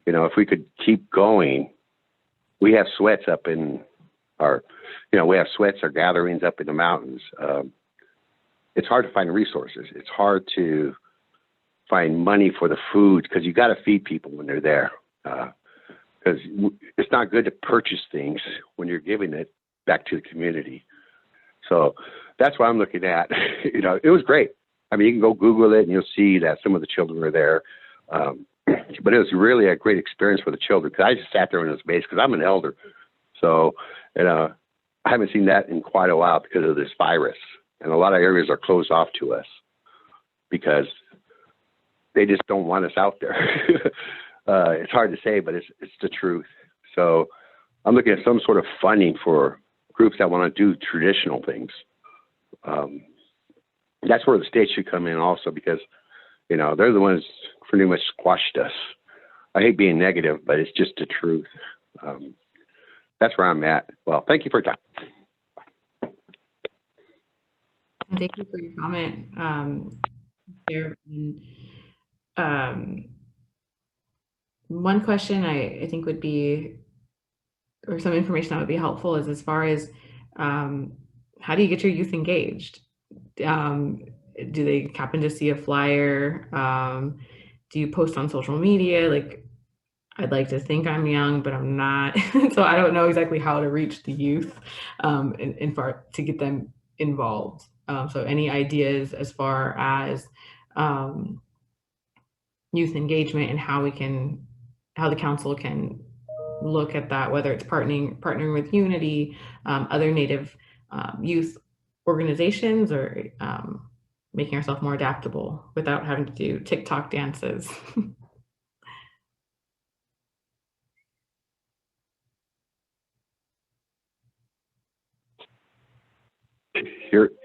You know, if we could keep going, we have sweats up in our, you know, we have sweats or gatherings up in the mountains. It's hard to find resources. It's hard to find money for the food, because you got to feed people when they're there. Because it's not good to purchase things when you're giving it back to the community. So that's what I'm looking at. You know, it was great. I mean, you can go Google it and you'll see that some of the children were there. But it was really a great experience for the children, because I just sat there in this base, because I'm an elder. So, you know, I haven't seen that in quite a while because of this virus. And a lot of areas are closed off to us because they just don't want us out there. It's hard to say, but it's the truth. So I'm looking at some sort of funding for groups that want to do traditional things. That's where the state should come in also, because, you know, they're the ones pretty much squashed us. I hate being negative, but it's just the truth. That's where I'm at. Well, thank you for your time. Thank you for your comment there. One question I think would be, or some information that would be helpful, is as far as how do you get your youth engaged? Do they happen to see a flyer? Do you post on social media? Like, I'd like to think I'm young, but I'm not. So I don't know exactly how to reach the youth to get them involved. So any ideas as far as youth engagement and how the council can look at that, whether it's partnering with Unity, other Native youth organizations, or making ourselves more adaptable without having to do TikTok dances.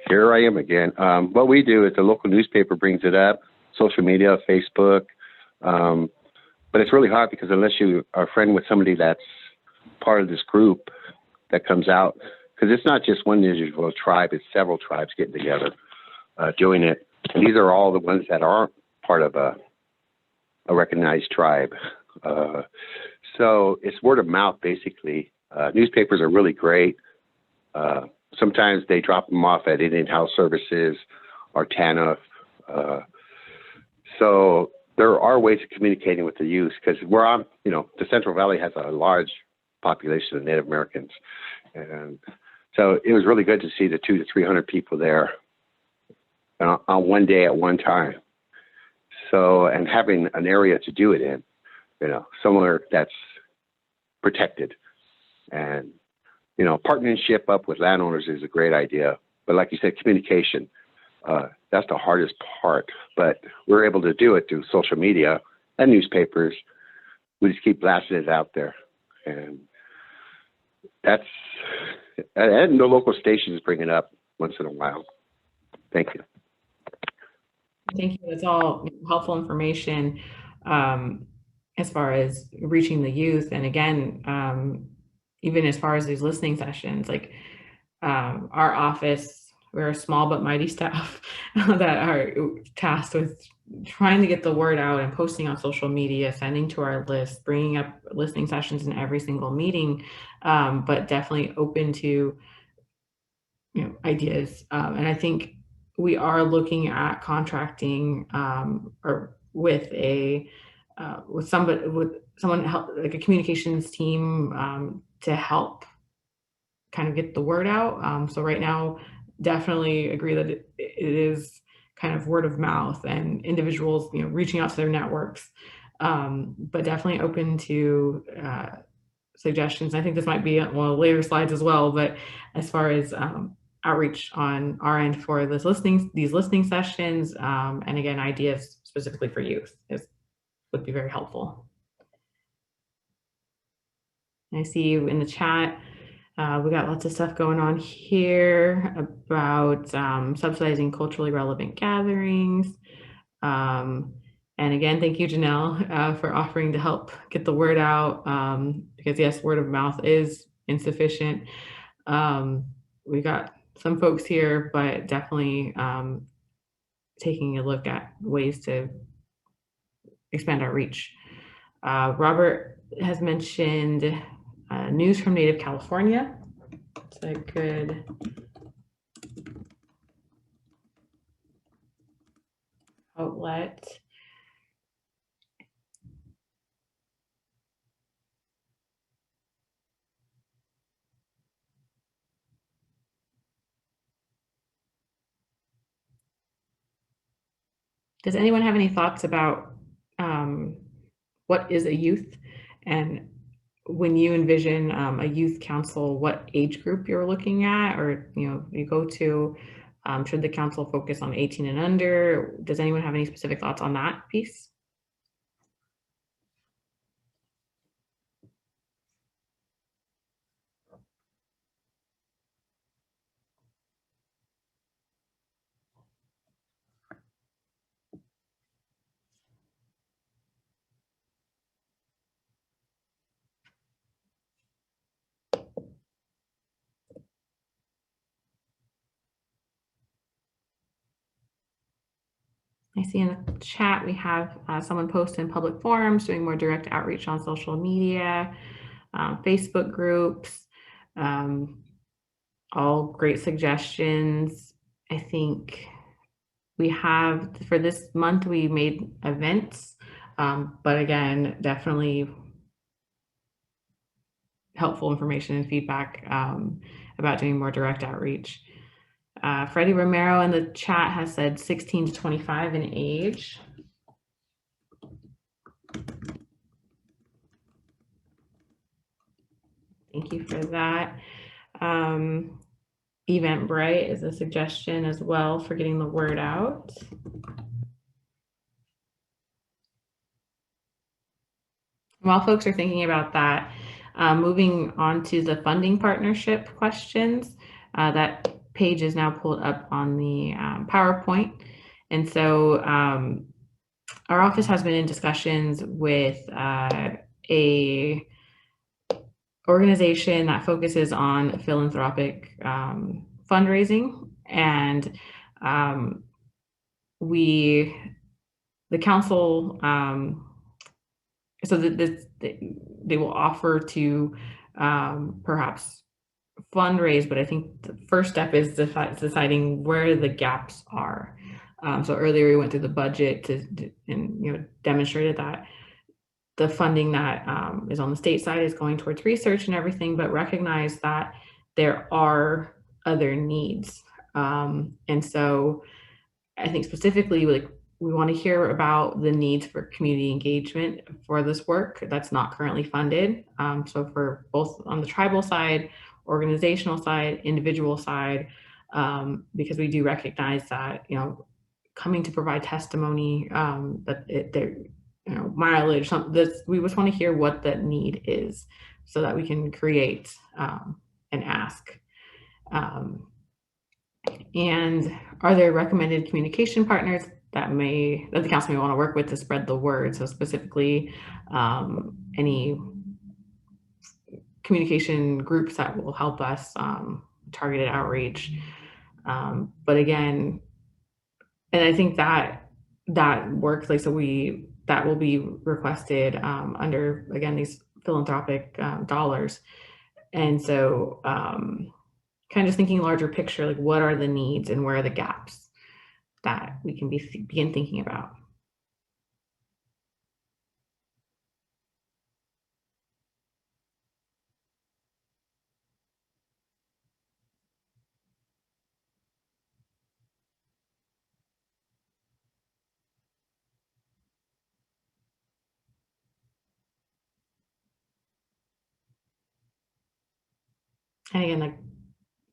Here I am again. What we do is the local newspaper brings it up, social media, Facebook. But it's really hard, because unless you are a friend with somebody that's part of this group that comes out, because it's not just one individual tribe, it's several tribes getting together, doing it. And these are all the ones that aren't part of a recognized tribe. So it's word of mouth, basically. Newspapers are really great. Sometimes they drop them off at Indian Health Services or TANF. So there are ways of communicating with the youth, because we're on, you know, the Central Valley has a large population of Native Americans. And so it was really good to see the 200 to 300 people there on one day at one time. So, and having an area to do it in, you know, somewhere that's protected. And, you know, partnership up with landowners is a great idea. But like you said, communication, that's the hardest part. But we're able to do it through social media and newspapers. We just keep blasting it out there. And and the local stations bring it up once in a while. Thank you. Thank you. That's all helpful information as far as reaching the youth. And again, even as far as these listening sessions, like our office, we're a small but mighty staff that are tasked with trying to get the word out and posting on social media, sending to our list, bringing up listening sessions in every single meeting, but definitely open to, you know, ideas. And I think we are looking at contracting or with someone help, like a communications team to help kind of get the word out. So right now, definitely agree that it is kind of word of mouth and individuals, you know, reaching out to their networks, but definitely open to suggestions. I think this might be one of the later slides as well, but as far as outreach on our end for these listening sessions, and again, ideas specifically for youth would be very helpful. I see you in the chat. We got lots of stuff going on here about subsidizing culturally relevant gatherings. And again, thank you, Janelle, for offering to help get the word out, because yes, word of mouth is insufficient. We got some folks here, but definitely taking a look at ways to expand our reach. Robert has mentioned news from native California. It's a good outlet. Does anyone have any thoughts about what is a youth, and when you envision a youth council, what age group you're looking at, or you go to, should the council focus on 18 and under? Does anyone have any specific thoughts on that piece? I see in the chat we have someone post in public forums, doing more direct outreach on social media, Facebook groups, all great suggestions. I think we have, for this month, we made events, but again, definitely helpful information and feedback about doing more direct outreach. Freddie Romero in the chat has said 16 to 25 in age. Thank you for that. Eventbrite is a suggestion as well for getting the word out. While folks are thinking about that, moving on to the funding partnership questions, that page is now pulled up on the PowerPoint. And so our office has been in discussions with a organization that focuses on philanthropic fundraising, and the council, so they will offer to perhaps fundraise, but I think the first step is deciding where the gaps are. So earlier we went through the budget and demonstrated that the funding that is on the state side is going towards research and everything, but recognize that there are other needs. And so I think specifically, like, we want to hear about the needs for community engagement for this work that's not currently funded. So for both on the tribal side, organizational side, individual side, because we do recognize that, coming to provide testimony, mileage, we just want to hear what that need is so that we can create and ask. And are there recommended communication partners that the council may want to work with to spread the word? So specifically, any communication groups that will help us targeted outreach. But again, and I think that works, like, that will be requested under, again, these philanthropic dollars. And so kind of just thinking larger picture, like what are the needs and where are the gaps that we can begin thinking about. And again, like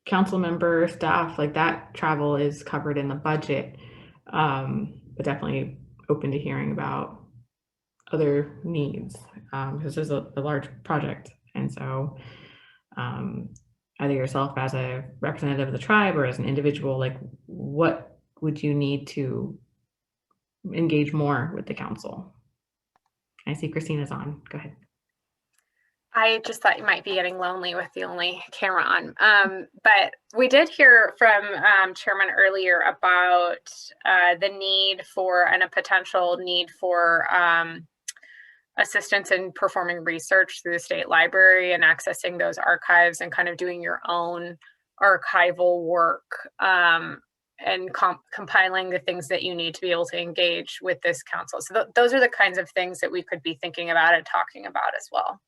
council member staff, like that travel is covered in the budget, but definitely open to hearing about other needs, because this is a large project. And so either yourself as a representative of the tribe or as an individual, like what would you need to engage more with the council? I see Christina's on, go ahead. I just thought you might be getting lonely with the only camera on. But we did hear from Chairman earlier about the need for and a potential need for assistance in performing research through the state library and accessing those archives and kind of doing your own archival work and compiling the things that you need to be able to engage with this council. So those are the kinds of things that we could be thinking about and talking about as well.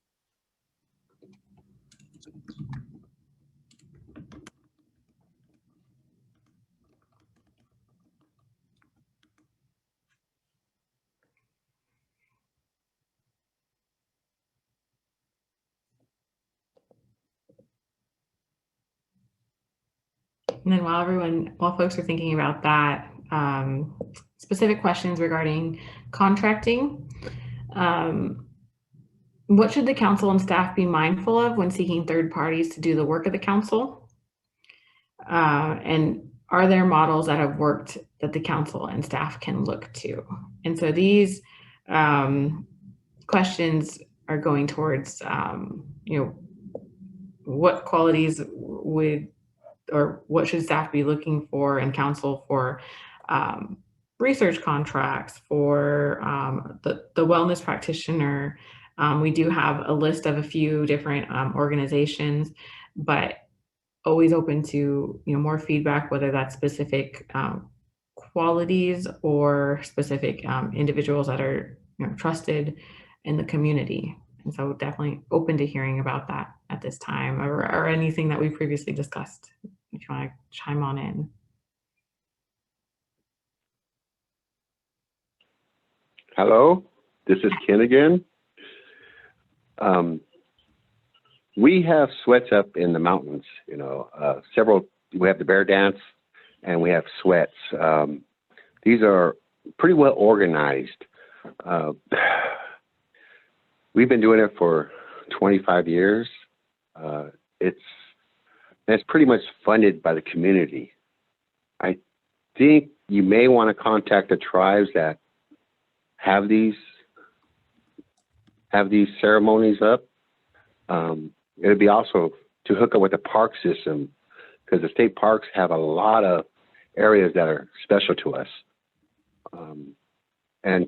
And then while folks are thinking about that, specific questions regarding contracting. What should the council and staff be mindful of when seeking third parties to do the work of the council? And are there models that have worked that the council and staff can look to? And so these questions are going towards, what qualities what should staff be looking for and council for research contracts, for the wellness practitioner. We do have a list of a few different organizations, but always open to more feedback, whether that's specific qualities or specific individuals that are trusted in the community. And so definitely open to hearing about that at this time, or anything that we previously discussed, if you want to chime on in. Hello, this is Ken again. We have sweats up in the mountains, several. We have the bear dance and we have sweats. These are pretty well organized. We've been doing it for 25 years. It's pretty much funded by the community. I think you may want to contact the tribes that have these ceremonies up. It would be also to hook up with the park system, because the state parks have a lot of areas that are special to us, and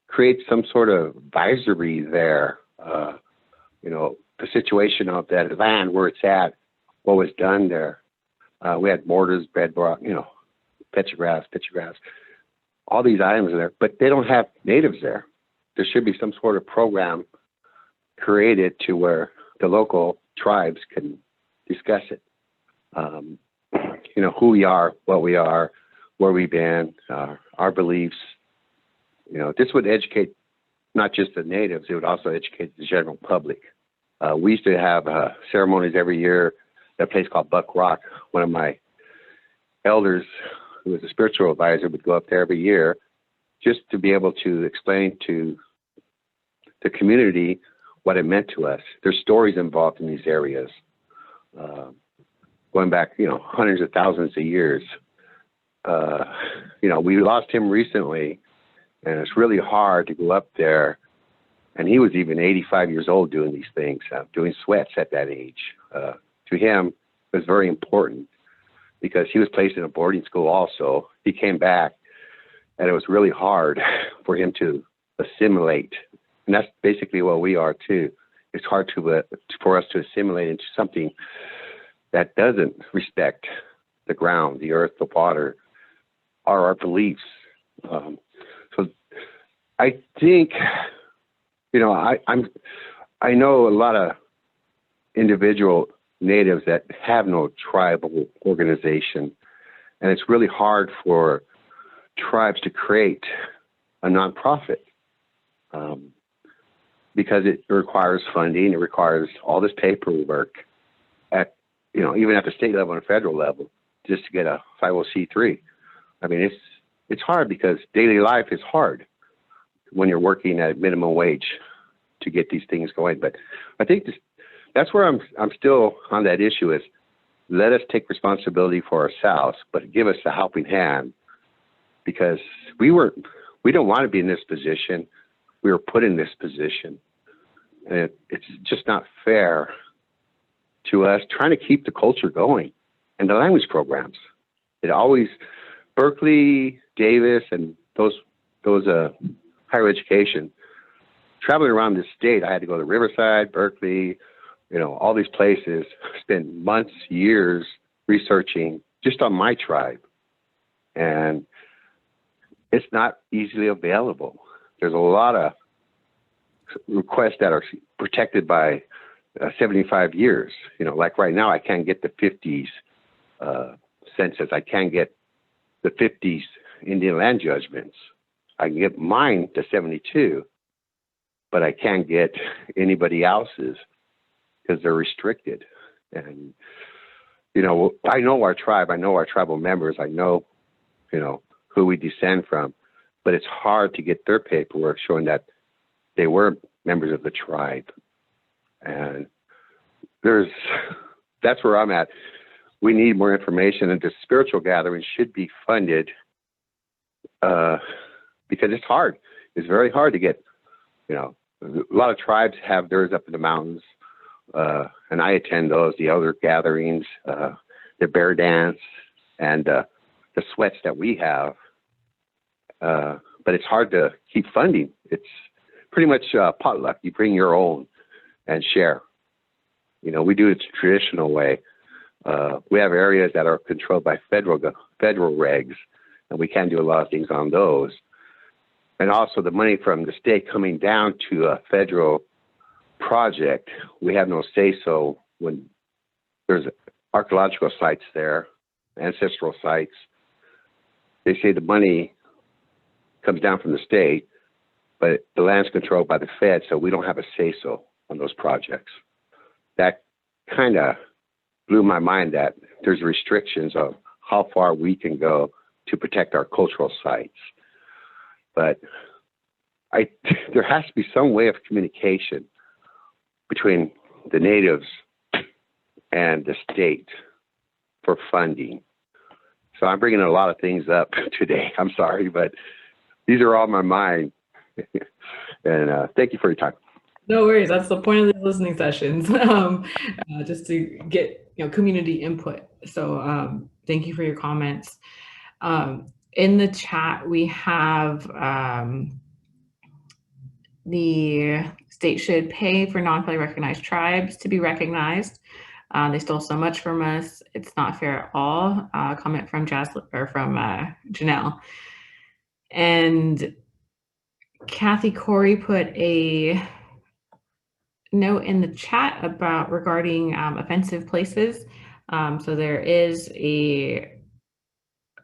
create some sort of advisory there. The situation of that land, where it's at, what was done there. We had mortars, bedrock, petrographs, all these items are there, but they don't have natives there. There should be some sort of program created to where the local tribes can discuss it. Who we are, what we are, where we've been, our our beliefs. You know, this would educate not just the natives, it would also educate the general public. We used to have ceremonies every year at a place called Buck Rock. One of my elders, who was a spiritual advisor, would go up there every year just to be able to explain to the community what it meant to us. There's stories involved in these areas, going back, you know, hundreds of thousands of years. You know, we lost him recently, and it's really hard to go up there. And he was even 85 years old doing these things, doing sweats at that age. To him, it was very important because he was placed in a boarding school also. He came back, and it was really hard for him to assimilate. And that's basically what we are too. It's hard for us to assimilate into something that doesn't respect the ground, the earth, the water, or our beliefs. So I think, you know, I know a lot of individual natives that have no tribal organization, and it's really hard for tribes to create a nonprofit because it requires funding, it requires all this paperwork at, you know, even at the state level and federal level just to get a 50C3. I mean, it's hard because daily life is hard when you're working at minimum wage to get these things going. But I think that's where I'm still on that issue is let us take responsibility for ourselves, but give us a helping hand because we don't want to be in this position. We were put in this position. And it's just not fair to us trying to keep the culture going and the language programs. It always, Berkeley, Davis, and those higher education, traveling around the state, I had to go to Riverside, Berkeley, you know, all these places, spend months, years researching just on my tribe. And it's not easily available. There's a lot of requests that are protected by 75 years. You know, like right now, I can't get the 50s census. I can't get the 50s Indian land judgments. I can get mine to 72, but I can't get anybody else's because they're restricted. And, you know, I know our tribe, I know our tribal members, I know, you know, who we descend from, but it's hard to get their paperwork showing that they were members of the tribe. And that's where I'm at. We need more information, and the spiritual gatherings should be funded because it's hard. It's very hard to get, you know, a lot of tribes have theirs up in the mountains, and I attend those, the elder gatherings, the bear dance, and the sweats that we have. But it's hard to keep funding. It's pretty much potluck. You bring your own and share. You know, we do it the traditional way. We have areas that are controlled by federal regs, and we can do a lot of things on those. And also the money from the state coming down to a federal project, we have no say-so when there's archaeological sites there, ancestral sites. They say the money comes down from the state, but the land's controlled by the Fed, so we don't have a say-so on those projects. That kind of blew my mind that there's restrictions of how far we can go to protect our cultural sites. But there has to be some way of communication between the natives and the state for funding. So I'm bringing a lot of things up today. I'm sorry, but these are all on my mind. And thank you for your time. No worries. That's the point of these listening sessions, just to get, you know, community input. So thank you for your comments. In the chat, we have the state should pay for non-federally recognized tribes to be recognized. They stole so much from us. It's not fair at all. Comment from Janelle. And Kathy Corey put a note in the chat regarding offensive places. So there is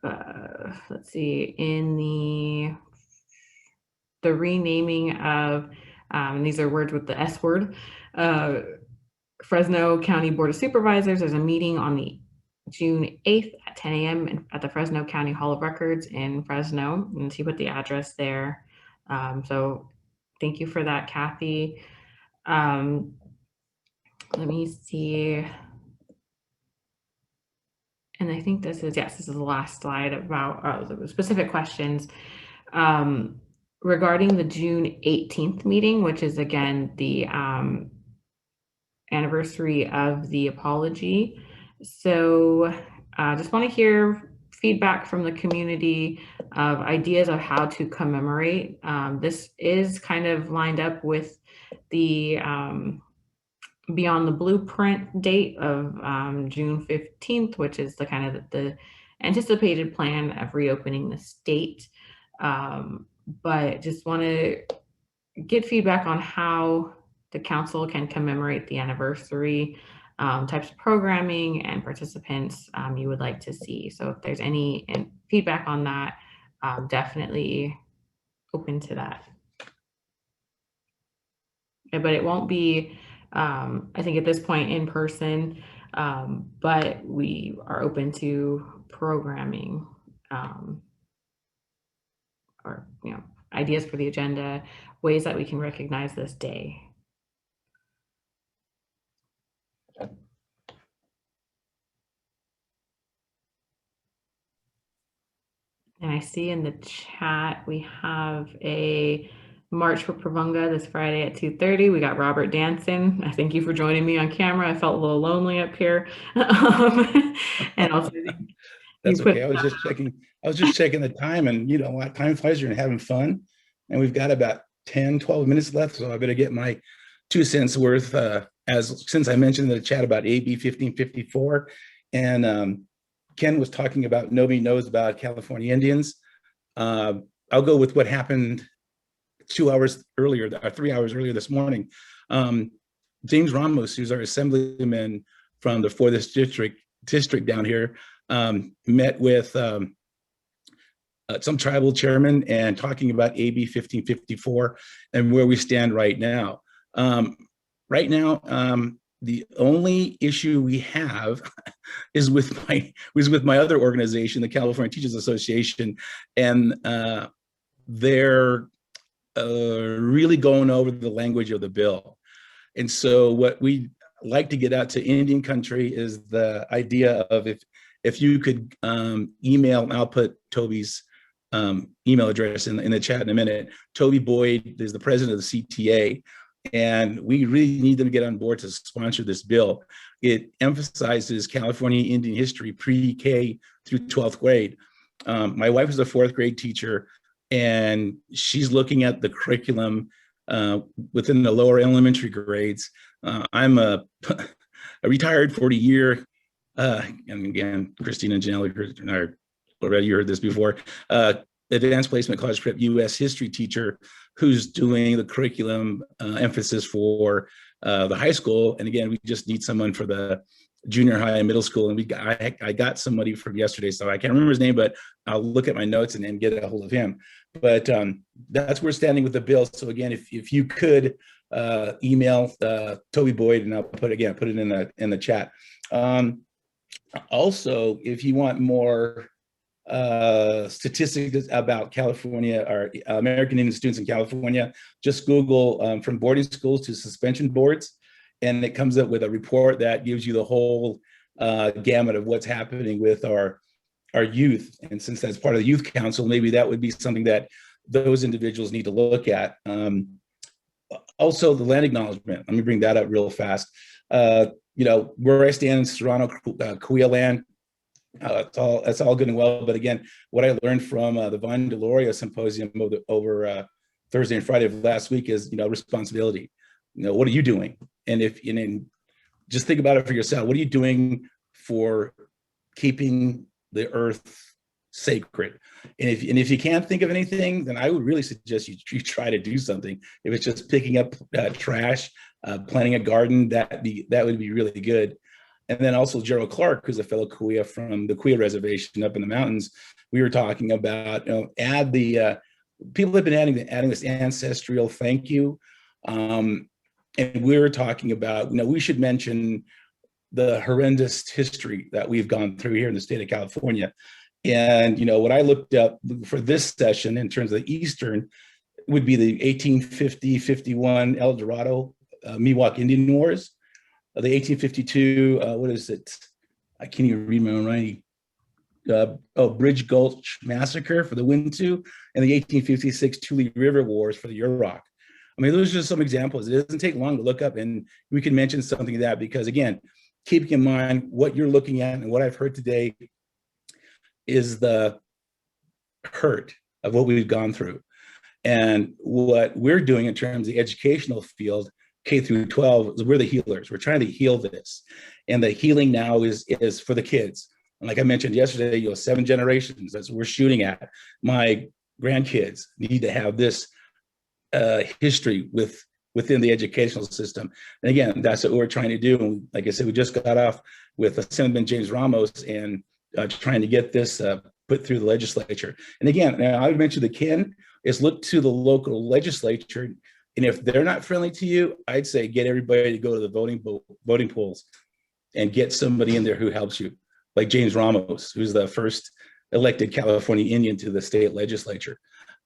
let's see, in the renaming of, these are words with the S word, Fresno County Board of Supervisors. There's a meeting on the June 8th at 10 a.m. at the Fresno County Hall of Records in Fresno, and she put the address there. So thank you for that, Kathy. Let me see. And I think this is the last slide about the specific questions regarding the June 18th meeting, which is again the anniversary of the apology. So just want to hear feedback from the community of ideas of how to commemorate. This is kind of lined up with the Beyond the Blueprint date of June 15th, which is the kind of the anticipated plan of reopening the state. But just want to get feedback on how the council can commemorate the anniversary, types of programming and participants you would like to see. So if there's any feedback on that, definitely open to that. But it won't be, I think at this point, in person, but we are open to programming or ideas for the agenda, ways that we can recognize this day. And I see in the chat we have a March for Pravunga this Friday at 2:30. We got Robert Danson. I thank you for joining me on camera. I felt a little lonely up here. And also, that's okay. I was just checking the time, and you know what? Time flies when you're having fun. And we've got about 10, 12 minutes left, so I better get my 2 cents worth. Since I mentioned in the chat about AB 1554, and Ken was talking about nobody knows about California Indians. I'll go with what happened 2 hours earlier, or 3 hours earlier this morning. James Ramos, who's our assemblyman from the 4th district down here, met with some tribal chairman and talking about AB 1554 and where we stand right now. The only issue we have is with my other organization, the California Teachers Association, and they're really going over the language of the bill. And so what we like to get out to Indian country is the idea of if you could email, and I'll put Toby's email address in the chat in a minute. Toby Boyd is the president of the CTA, and we really need them to get on board to sponsor this bill. It emphasizes California Indian history pre-K through 12th grade. My wife is a 4th grade teacher, and she's looking at the curriculum within the lower elementary grades. I'm a retired 40-year, and again, Christina and Janelle, already heard this before, advanced placement college prep US history teacher who's doing the curriculum emphasis for the high school. And again, we just need someone for the junior high and middle school. And I got somebody from yesterday, so I can't remember his name, but I'll look at my notes and then get a hold of him. But that's where we're standing with the bill. So again, if you could email Toby Boyd, and I'll put it in the chat. Also, if you want more statistics about California or American Indian students in California, just Google from boarding schools to suspension boards, and it comes up with a report that gives you the whole gamut of what's happening with our youth. And since that's part of the youth council, maybe that would be something that those individuals need to look at. Also, the land acknowledgement. Let me bring that up real fast. Where I stand in Serrano, Cahuilla land, that's all good and well. But again, what I learned from the Vine Deloria symposium over Thursday and Friday of last week is, responsibility. What are you doing? And just think about it for yourself. What are you doing for keeping the earth sacred? And if you can't think of anything, then I would really suggest you try to do something. If it's just picking up trash, planting a garden, that would be really good. And then also Gerald Clark, who's a fellow Kuya from the Kuya Reservation up in the mountains. We were talking about, add the, people have been adding this ancestral thank you. And we were talking about, we should mention the horrendous history that we've gone through here in the state of California. And, what I looked up for this session in terms of the Eastern would be the 1850-51 El Dorado Miwok Indian Wars, the 1852, what is it? I can't even read my own writing. Bridge Gulch Massacre for the Wintu, and the 1856 Tule River Wars for the Yurok. I mean, those are just some examples. It doesn't take long to look up, and we can mention something of that because, again, keeping in mind what you're looking at and what I've heard today is the hurt of what we've gone through. And what we're doing in terms of the educational field, K through 12, is we're the healers. We're trying to heal this. And the healing now is for the kids. And like I mentioned yesterday, 7 generations, that's what we're shooting at. My grandkids need to have this history within the educational system. And again, that's what we're trying to do. And like I said, we just got off with Assemblyman James Ramos and trying to get this put through the legislature. And again, I would mention the Ken is look to the local legislature. And if they're not friendly to you, I'd say get everybody to go to the voting polls and get somebody in there who helps you, like James Ramos, who's the first elected California Indian to the state legislature.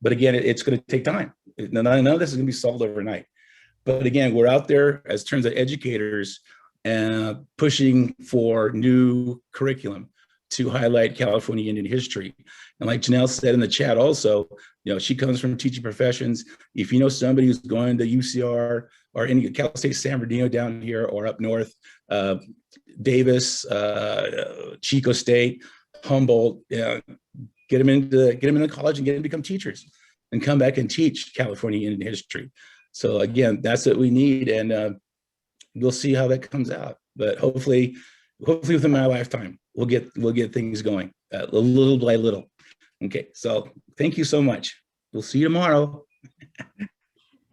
But again, it's going to take time. None of this is going to be solved overnight. But again, we're out there as terms of educators pushing for new curriculum to highlight California Indian history. And like Janelle said in the chat also, she comes from teaching professions. If you know somebody who's going to UCR or any Cal State San Bernardino down here or up north, Davis, Chico State, Humboldt, get them into college and get them to become teachers and come back and teach California Indian history. So again, that's what we need, and we'll see how that comes out. But hopefully within my lifetime, we'll get things going little by little. Okay, so thank you so much. We'll see you tomorrow.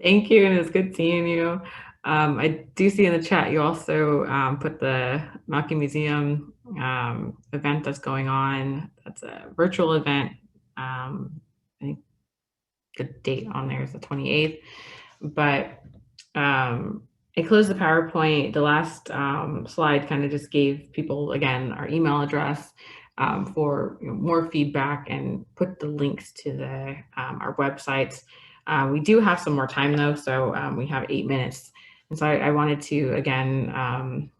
Thank you, and it's good seeing you. I do see in the chat you also put the Malky Museum event that's going on. That's a virtual event. I think the date on there is the 28th. But I closed the PowerPoint. The last slide kind of just gave people, again, our email address for more feedback and put the links to our websites. We do have some more time though, so we have 8 minutes. And so I wanted to, again,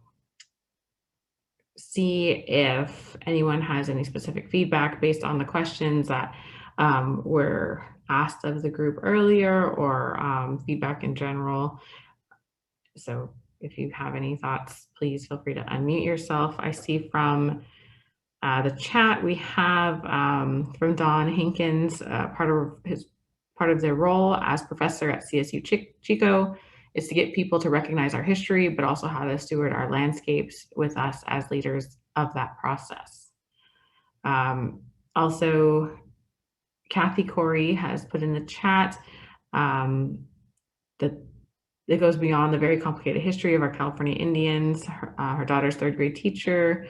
see if anyone has any specific feedback based on the questions that were asked of the group earlier, or feedback in general. So if you have any thoughts, please feel free to unmute yourself. I see from the chat we have from Don Hankins, part of their role as professor at CSU Chico is to get people to recognize our history, but also how to steward our landscapes with us as leaders of that process. Also, Kathy Corey has put in the chat that it goes beyond the very complicated history of our California Indians. Her daughter's 3rd grade teacher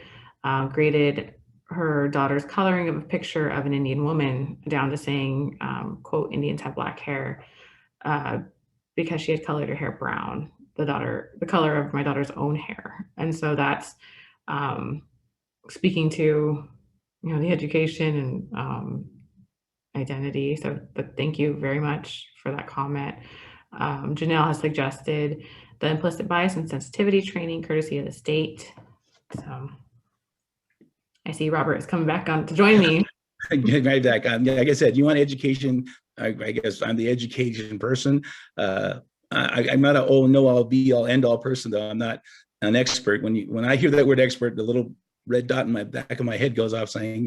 graded her daughter's coloring of a picture of an Indian woman down to saying, quote, Indians have black hair, because she had colored her hair brown, the color of my daughter's own hair. And so that's speaking to, the education and identity. So, but thank you very much for that comment. Janelle has suggested the implicit bias and sensitivity training courtesy of the state. So I see Robert is coming back on to join me. Right back. Like I said, you want education. I guess I'm the education person. I'm not an know-all, be-all, end-all person, though. I'm not an expert. When I hear that word expert, the little red dot in my back of my head goes off saying,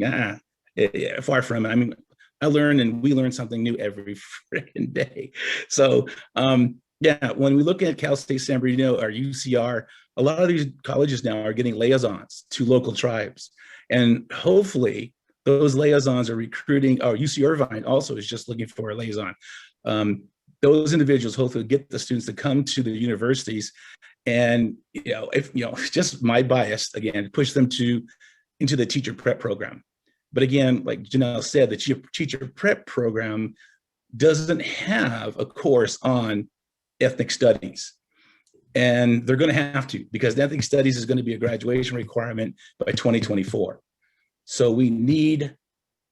far from it. I mean, I learn and we learn something new every freaking day. So yeah, when we look at Cal State San Bernardino or UCR, a lot of these colleges now are getting liaisons to local tribes. And hopefully those liaisons are recruiting, or UC Irvine also is just looking for a liaison. Those individuals hopefully get the students to come to the universities And, if, just my bias, again, push them into the teacher prep program. But again, like Janelle said, the teacher prep program doesn't have a course on ethnic studies. And they're going to have to, because ethnic studies is going to be a graduation requirement by 2024. So we need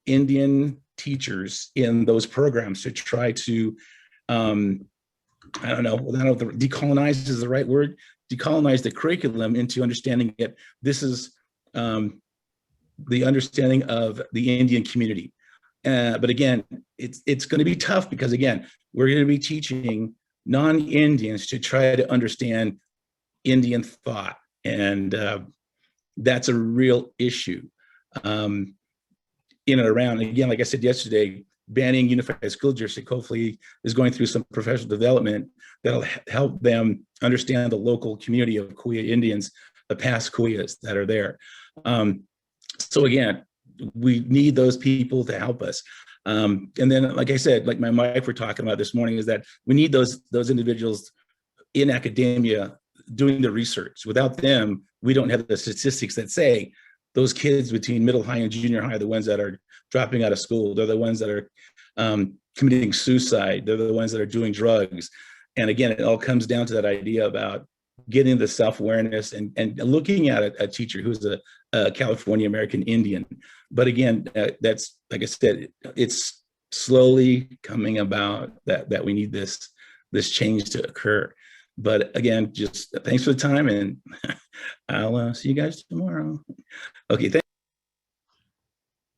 Indian teachers in those programs to try to, I don't know if decolonize is the right word, decolonize the curriculum into understanding that this is the understanding of the Indian community. But again, it's going to be tough because, again, we're going to be teaching non-Indians to try to understand Indian thought. And that's a real issue in and around. And again, like I said yesterday, banning unified school district hopefully is going through some professional development that'll help them understand the local community of Kuya Indians, the past Kuyas that are there. So again, we need those people to help us. And then, like I said, like my wife were talking about this morning, is that we need those individuals in academia doing the research. Without them, we don't have the statistics that say those kids between middle high and junior high are the ones that are dropping out of school. They're the ones that are committing suicide. They're the ones that are doing drugs. And again, it all comes down to that idea about getting the self-awareness and looking at a teacher who's a California American Indian. But again, that's, like I said, it's slowly coming about that we need this change to occur. But again, just thanks for the time, and I'll see you guys tomorrow. Okay, thanks.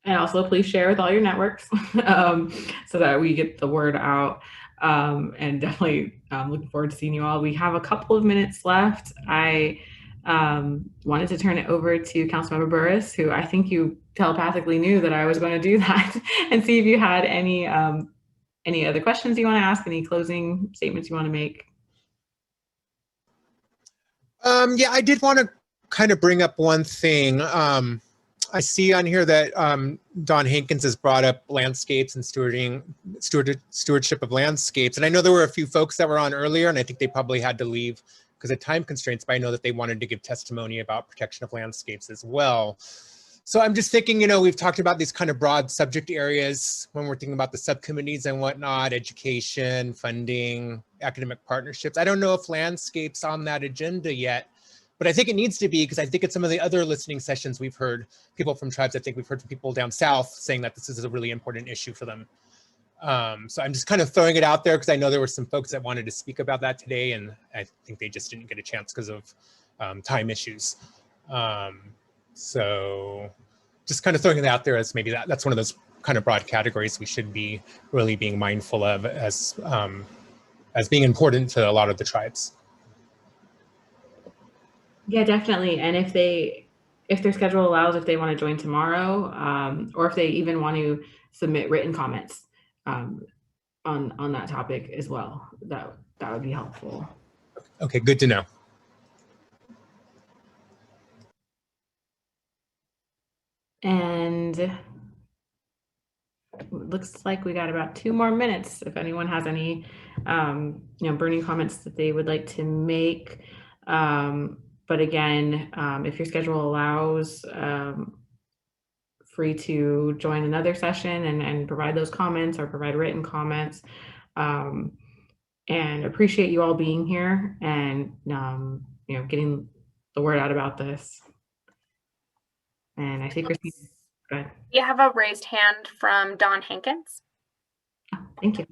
And also please share with all your networks so that we get the word out. And definitely looking forward to seeing you all. We have a couple of minutes left. I wanted to turn it over to Councilmember Burris, who I think you telepathically knew that I was going to do that, and see if you had any other questions you want to ask, any closing statements you want to make. Yeah, I did want to kind of bring up one thing. I see on here that Don Hankins has brought up landscapes and stewardship of landscapes. And I know there were a few folks that were on earlier, and I think they probably had to leave because of time constraints, but I know that they wanted to give testimony about protection of landscapes as well. So I'm just thinking, we've talked about these kind of broad subject areas when we're thinking about the subcommittees and whatnot, education, funding, academic partnerships. I don't know if landscape's on that agenda yet, but I think it needs to be, because I think at some of the other listening sessions we've heard people from tribes. I think we've heard from people down south saying that this is a really important issue for them. So I'm just kind of throwing it out there because I know there were some folks that wanted to speak about that today, and I think they just didn't get a chance because of time issues. So just kind of throwing it out there as maybe that's one of those kind of broad categories we should be really being mindful of as being important to a lot of the tribes. Yeah, definitely. And if their schedule allows, if they want to join tomorrow, or if they even want to submit written comments on that topic as well, that would be helpful. Okay, good to know. And it looks like we got about 2 more minutes. If anyone has any, burning comments that they would like to make. But again, if your schedule allows, free to join another session and provide those comments or provide written comments. And appreciate you all being here and, getting the word out about this. And I think Christine, go ahead. You have a raised hand from Don Hankins. Oh, thank you.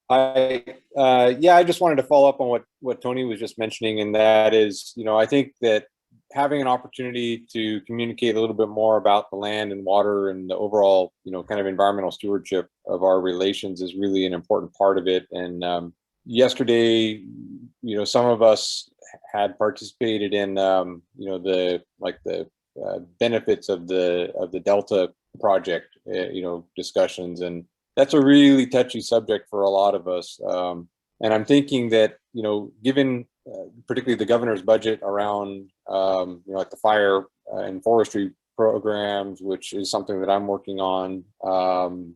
I just wanted to follow up on what Tony was just mentioning, and that is, I think that having an opportunity to communicate a little bit more about the land and water and the overall, kind of environmental stewardship of our relations is really an important part of it. And yesterday, some of us had participated in, the benefits of the Delta project, discussions, and that's a really touchy subject for a lot of us. And I'm thinking that, given particularly the governor's budget around, like the fire and forestry programs, which is something that I'm working on, and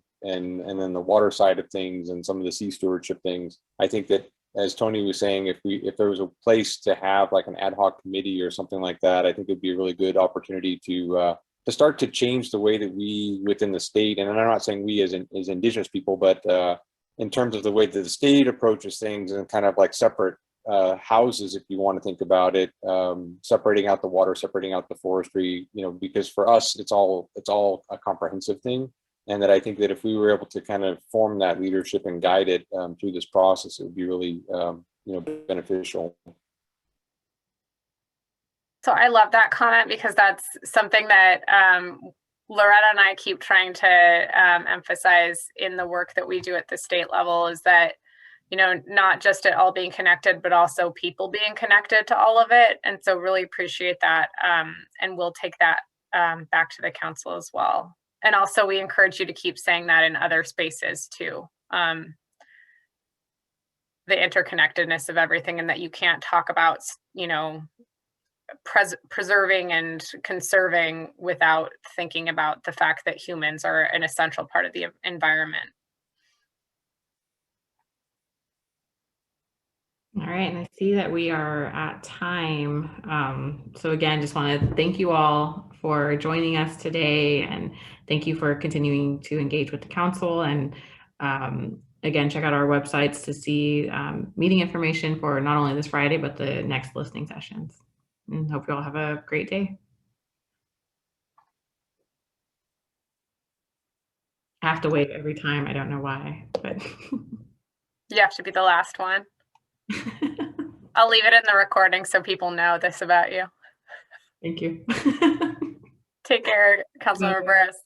then the water side of things and some of the sea stewardship things, I think that as Tony was saying, if there was a place to have like an ad hoc committee or something like that, I think it'd be a really good opportunity to start to change the way that we within the state, and I'm not saying we as Indigenous people, but in terms of the way that the state approaches things and kind of like separate houses, if you want to think about it, separating out the water, separating out the forestry, because for us, it's all a comprehensive thing. And that I think that if we were able to kind of form that leadership and guide it through this process, it would be really, beneficial. So I love that comment, because that's something that Loretta and I keep trying to emphasize in the work that we do at the state level, is that, not just it all being connected, but also people being connected to all of it. And so really appreciate that. And we'll take that back to the council as well. And also we encourage you to keep saying that in other spaces too. The interconnectedness of everything, and that you can't talk about, preserving and conserving without thinking about the fact that humans are an essential part of the environment. All right, and I see that we are at time. So again, just want to thank you all for joining us today, and thank you for continuing to engage with the council. And again, check out our websites to see meeting information for not only this Friday, but the next listening sessions. And hope you all have a great day. I have to wait every time. I don't know why, but You have to be the last one. I'll leave it in the recording so people know this about you. thank you. Take care, Councilmember Burris.